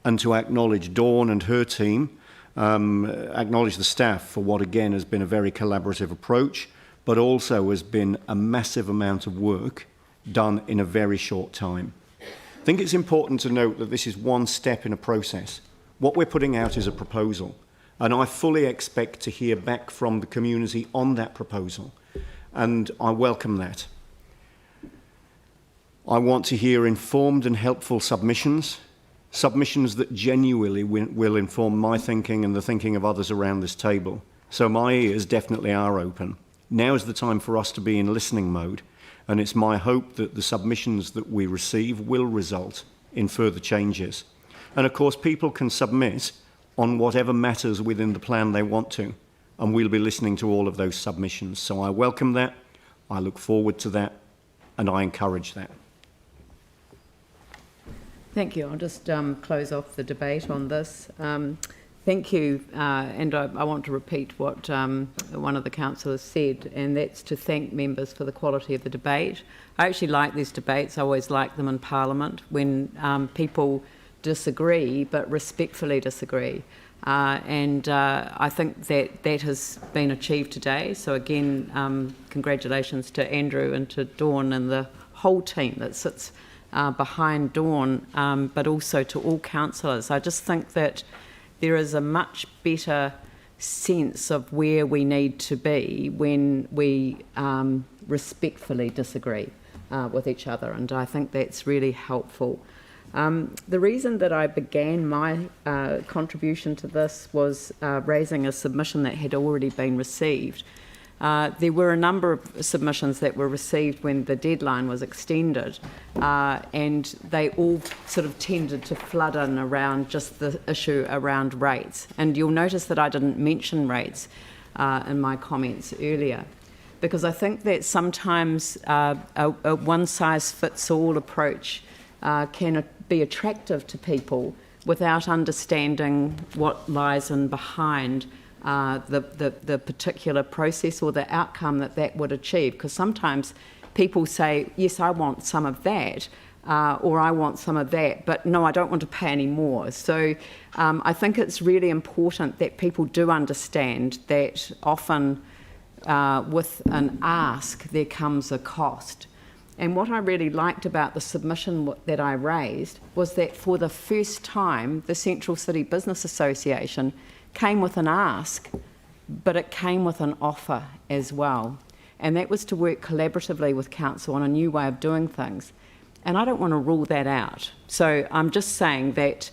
and to acknowledge Dawn and her team, acknowledge the staff for what again has been a very collaborative approach, but also has been a massive amount of work done in a very short time. I think it's important to note that this is one step in a process. What we're putting out is a proposal, and I fully expect to hear back from the community on that proposal, and I welcome that. I want to hear informed and helpful submissions that genuinely will inform my thinking and the thinking of others around this table. So my ears definitely are open. Now is the time for us to be in listening mode, and it's my hope that the submissions that we receive will result in further changes. And of course, people can submit on whatever matters within the plan they want to, and we'll be listening to all of those submissions. So I welcome that, I look forward to that, and I encourage that. Thank you. I'll just close off the debate on this. Thank you, and I want to repeat what one of the councillors said, and that's to thank members for the quality of the debate. I actually like these debates. I always like them in Parliament when people disagree, but respectfully disagree. And I think that has been achieved today. So again, congratulations to Andrew and to Dawn and the whole team that sits behind Dawn, but also to all councillors. I just think that there is a much better sense of where we need to be when we respectfully disagree with each other, and I think that's really helpful. The reason that I began my contribution to this was raising a submission that had already been received. There were a number of submissions that were received when the deadline was extended, and they all sort of tended to flood in around just the issue around rates. And you'll notice that I didn't mention rates in my comments earlier, because I think that sometimes a one-size-fits-all approach can be attractive to people without understanding what lies in behind the particular process or the outcome that would achieve. Because sometimes people say, yes, I want some of that, or I want some of that, but no, I don't want to pay any more. So I think it's really important that people do understand that often with an ask there comes a cost. And what I really liked about the submission that I raised was that for the first time the Central City Business Association came with an ask, but it came with an offer as well. And that was to work collaboratively with council on a new way of doing things. And I don't want to rule that out. So I'm just saying that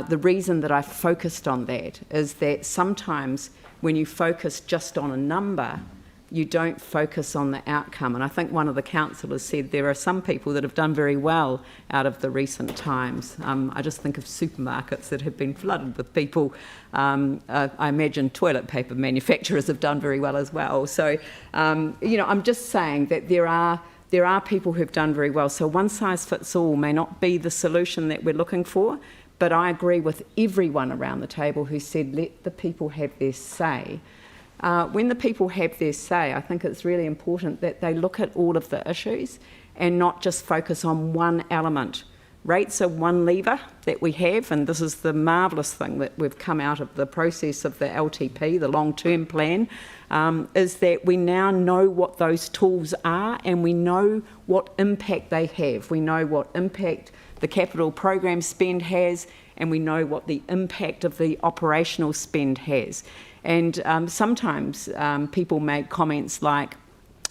the reason that I focused on that is that sometimes when you focus just on a number, you don't focus on the outcome. And I think one of the councillors said there are some people that have done very well out of the recent times. I just think of supermarkets that have been flooded with people. I imagine toilet paper manufacturers have done very well as well. So, you know, I'm just saying that there are people who've done very well. So one size fits all may not be the solution that we're looking for, but I agree with everyone around the table who said let the people have their say. When the people have their say, I think it's really important that they look at all of the issues and not just focus on one element. Rates are one lever that we have, and this is the marvellous thing that we've come out of the process of the LTP, the long-term plan, is that we now know what those tools are and we know what impact they have. We know what impact the capital program spend has, and we know what the impact of the operational spend has. And sometimes people make comments like,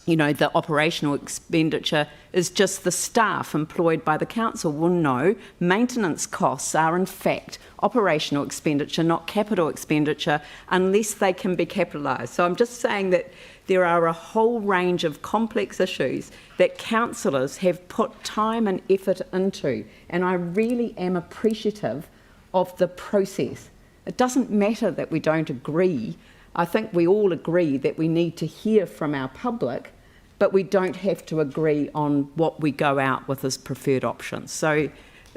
you know, the operational expenditure is just the staff employed by the council. Well, no, maintenance costs are in fact operational expenditure, not capital expenditure, unless they can be capitalised. So I'm just saying that there are a whole range of complex issues that councillors have put time and effort into, and I really am appreciative of the process. It doesn't matter that we don't agree. I think we all agree that we need to hear from our public, but we don't have to agree on what we go out with as preferred options. So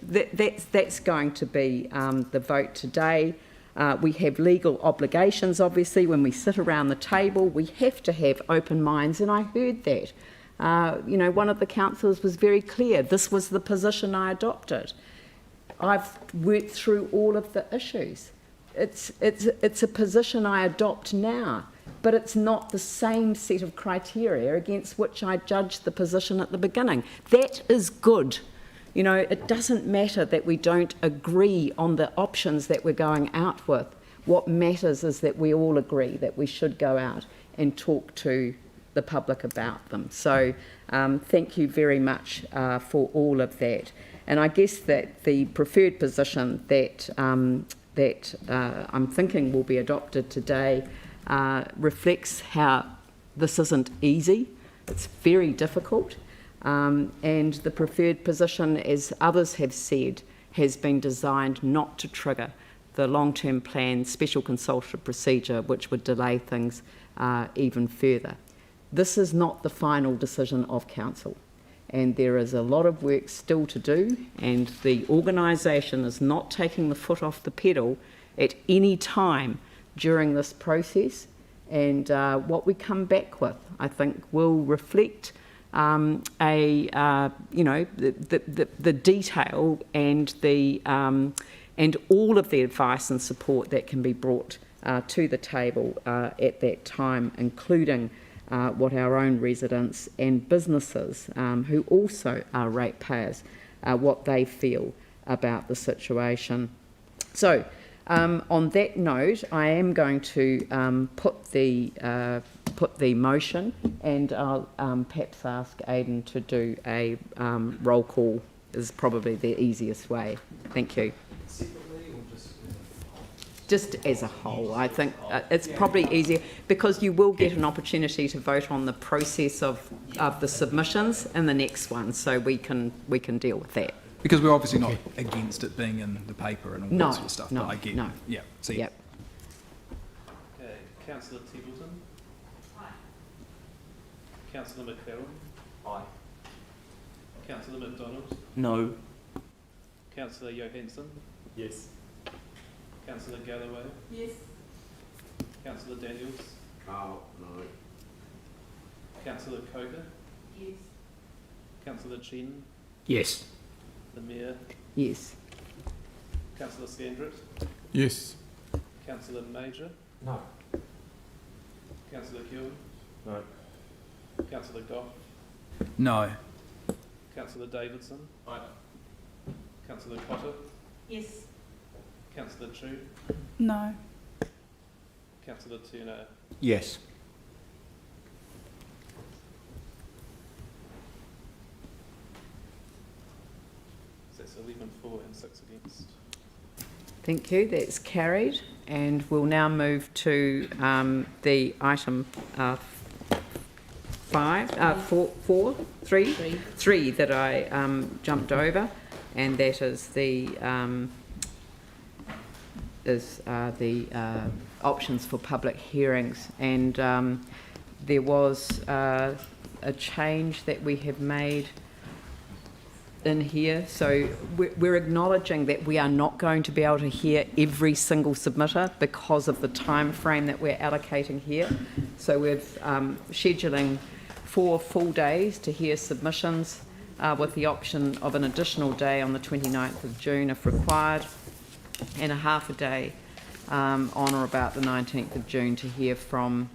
that's going to be the vote today. We have legal obligations, obviously, when we sit around the table. We have to have open minds, and I heard that. You know, one of the councillors was very clear. This was the position I adopted. I've worked through all of the issues. It's a position I adopt now, but it's not the same set of criteria against which I judged the position at the beginning. That is good. You know, it doesn't matter that we don't agree on the options that we're going out with. What matters is that we all agree that we should go out and talk to the public about them. So thank you very much for all of that. And I guess that the preferred position that I'm thinking will be adopted today reflects how this isn't easy. It's very difficult. And the preferred position, as others have said, has been designed not to trigger the long-term plan special consultative procedure, which would delay things even further. This is not the final decision of council. And there is a lot of work still to do, and the organisation is not taking the foot off the pedal at any time during this process. And what we come back with, I think, will reflect you know, the detail and and all of the advice and support that can be brought to the table at that time, including what our own residents and businesses, who also are ratepayers, what they feel about the situation. So, on that note, I am going to put the motion, and I'll perhaps ask Aidan to do a roll call. Is probably the easiest way. Thank you. Just as a whole, I think it's probably easier because you will get an opportunity to vote on the process of the submissions in the next one, so we can deal with that. Because we're obviously not against it being in the paper and all that sort of stuff. No, but I get, no. Yeah. See. Yep. Okay, Councillor Templeton. Aye. Councillor McFerrin. Aye. Councillor McDonald. No. Councillor Johansson. Yes. Councillor Galloway? Yes. Councillor Daniels? Oh, no. Councillor Coker? Yes. Councillor Chen? Yes. The Mayor? Yes. Councillor Scandrett? Yes. Councillor Major? No. Councillor Keogh? No. Councillor Goff? No. Councillor Davidson? Aye. Councillor Cotter? Yes. Councillor Chu? No. Councillor Turner? Yes. So that's 11 for and 6 against. Thank you. That's carried. And we'll now move to the item three that I jumped over, and that is the options for public hearings. And there was a change that we have made in here. So we're acknowledging that we are not going to be able to hear every single submitter because of the time frame that we're allocating here. So we're scheduling 4 full days to hear submissions, with the option of an additional day on the 29th of June if required, and a half a day on or about the 19th of June to hear from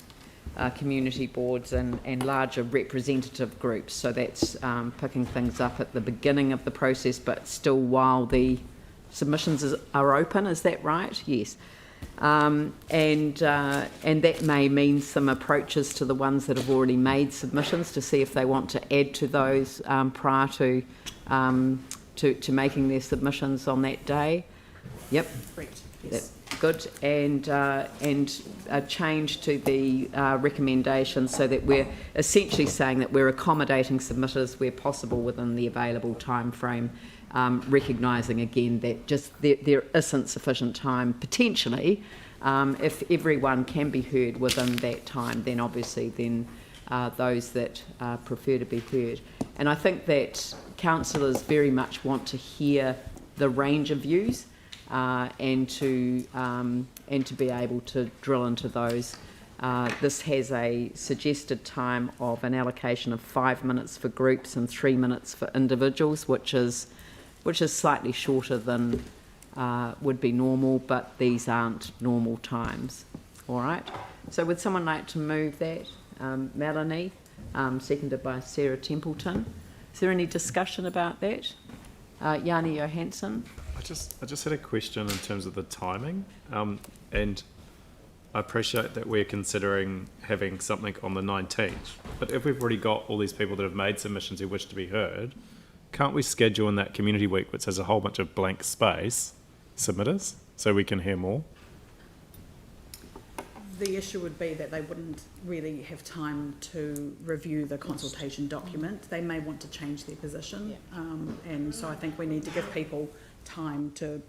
community boards and larger representative groups. So that's picking things up at the beginning of the process, but still while the submissions are open. Is that right? Yes. And that may mean some approaches to the ones that have already made submissions to see if they want to add to those prior to making their submissions on that day. Yep. Correct. Yes. Good. And a change to the recommendation so that we're essentially saying that we're accommodating submitters where possible within the available time frame, recognising again that just there isn't sufficient time potentially. If everyone can be heard within that time, then obviously those that prefer to be heard. And I think that councillors very much want to hear the range of views and to be able to drill into those. This has a suggested time of an allocation of 5 minutes for groups and 3 minutes for individuals, which is slightly shorter than would be normal, but these aren't normal times. All right. So would someone like to move that? Melanie, seconded by Sarah Templeton. Is there any discussion about that? Yanni Johansson. I just had a question in terms of the timing, and I appreciate that we're considering having something on the 19th, but if we've already got all these people that have made submissions who wish to be heard, can't we schedule in that community week which has a whole bunch of blank space submitters so we can hear more? The issue would be that they wouldn't really have time to review the consultation document. They may want to change their position, and so I think we need to give people time to,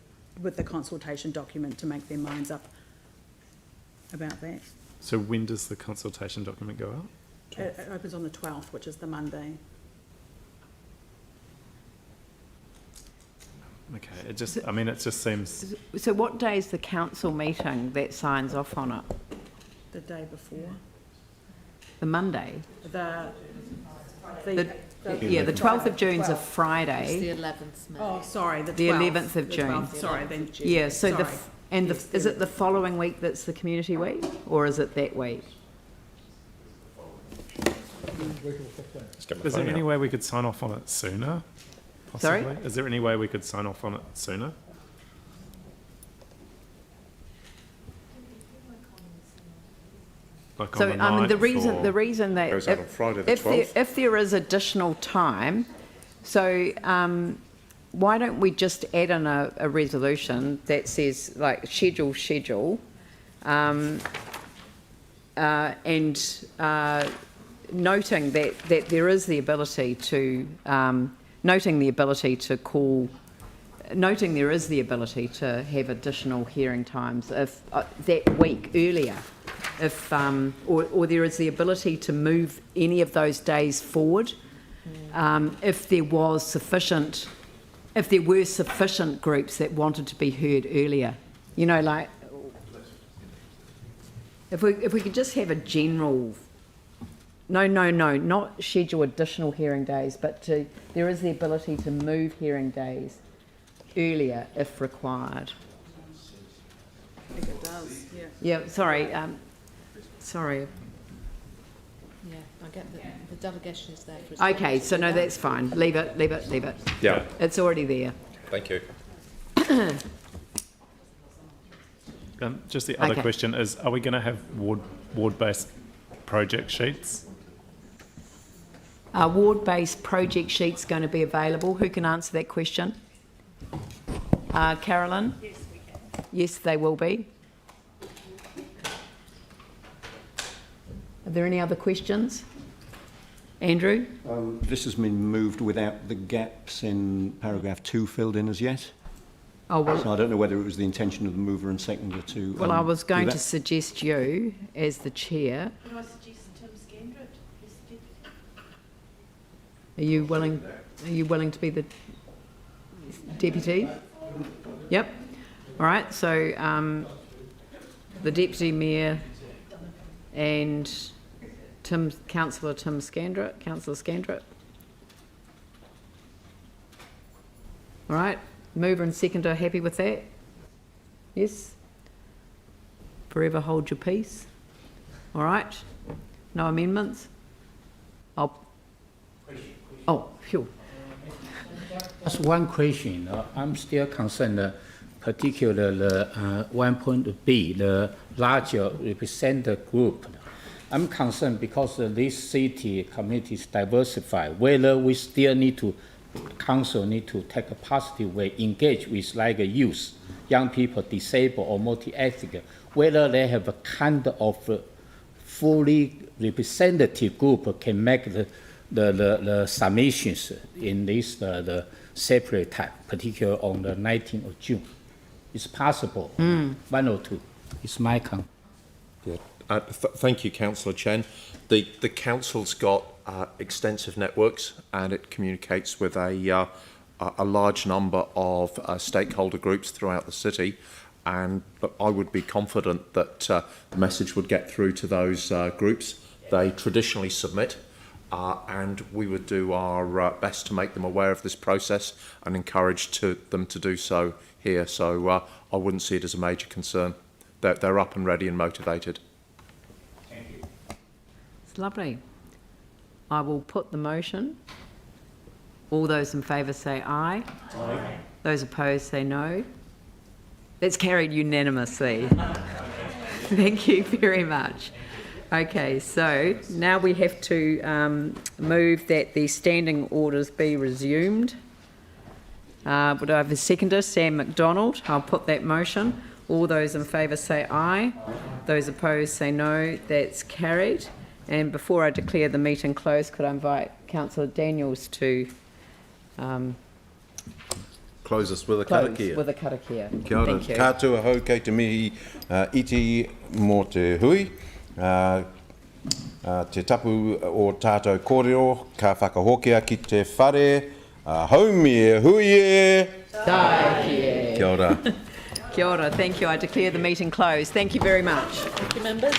with the consultation document, to make their minds up about that. So when does the consultation document go out? It opens on the 12th, which is the Monday. Okay, it just seems... So what day is the council meeting that signs off on it? The day before. The Monday? The 12th of June's a Friday. It's the 11th, May. Oh, sorry, the 12th. The 11th of June. 12th, sorry, then. Yeah, so sorry. is it the following week that's the community week, or is it that week? Is there any way we could sign off on it sooner? Possibly? Sorry? Is there any way we could sign off on it sooner? Like So on I mean, the 9th reason that Goes out on Friday the 12th. if there is additional time, so why don't we just add in a resolution that says like schedule, and noting that there is the ability to noting there is the ability to have additional hearing times if that week earlier, if or there is the ability to move any of those days forward, if there were sufficient groups that wanted to be heard earlier. You know, like, if we could just have a general, no, not schedule additional hearing days, but there is the ability to move hearing days earlier if required. I think it does, yeah. Yeah, sorry. Sorry. Yeah, I get the delegation is there. For Okay, so no, that's fine. Leave it. Yeah. It's already there. Thank you. Just the other Okay. question is, are we going to have ward-based project sheets? Are ward-based project sheets going to be available? Who can answer that question? Carolyn? Yes, we can. Yes, they will be. Are there any other questions? Andrew? This has been moved without the gaps in paragraph 2 filled in as yet. Oh, well, So I don't know whether it was the intention of the mover and seconder to. well, I was do going that. to suggest you as the chair. Can I suggest Tim Scandrett? Are you willing to be the deputy? Yep. All right. So the deputy mayor and Councillor Scandrett. All right. Mover and seconder happy with that? Yes. Forever hold your peace. All right. No amendments. Oh, phew. Just one question. I'm still concerned, particularly 1.B, the larger representative group. I'm concerned because this city community is diversified, whether we still need to, council need to take a positive way, engage with like youth, young people, disabled or multi-ethnic, whether they have a kind of fully representative group can make the submissions in this the separate type, particularly on the 19th of June. It's possible, 1 or 2. It's my count. Yeah. Thank you, Councillor Chen. The council's got extensive networks and it communicates with a large number of stakeholder groups throughout the city, and I would be confident that the message would get through to those groups. They traditionally submit, and we would do our best to make them aware of this process and encourage them to do so here. So I wouldn't see it as a major concern. They're up and ready and motivated. It's lovely. I will put the motion. All those in favour say aye. Aye. Those opposed say no. That's carried unanimously. Thank you very much. Okay, so now we have to move that the standing orders be resumed. Would I have a seconder? Sam McDonald. I'll put that motion. All those in favour say aye. Those opposed say no. That's carried. And before I declare the meeting closed, could I invite Councillor Daniels to close us with a close karakia. with a karakia. Kia ora. Thank you. Kātua hau kei te mihi iti mō te hui. Te tapu o tātou kōrero, ka whakahokia ki te whare. Haumie huie. Tākie. Kia ora. Kia ora. Thank you. I declare the meeting closed. Thank you very much. Thank you, members.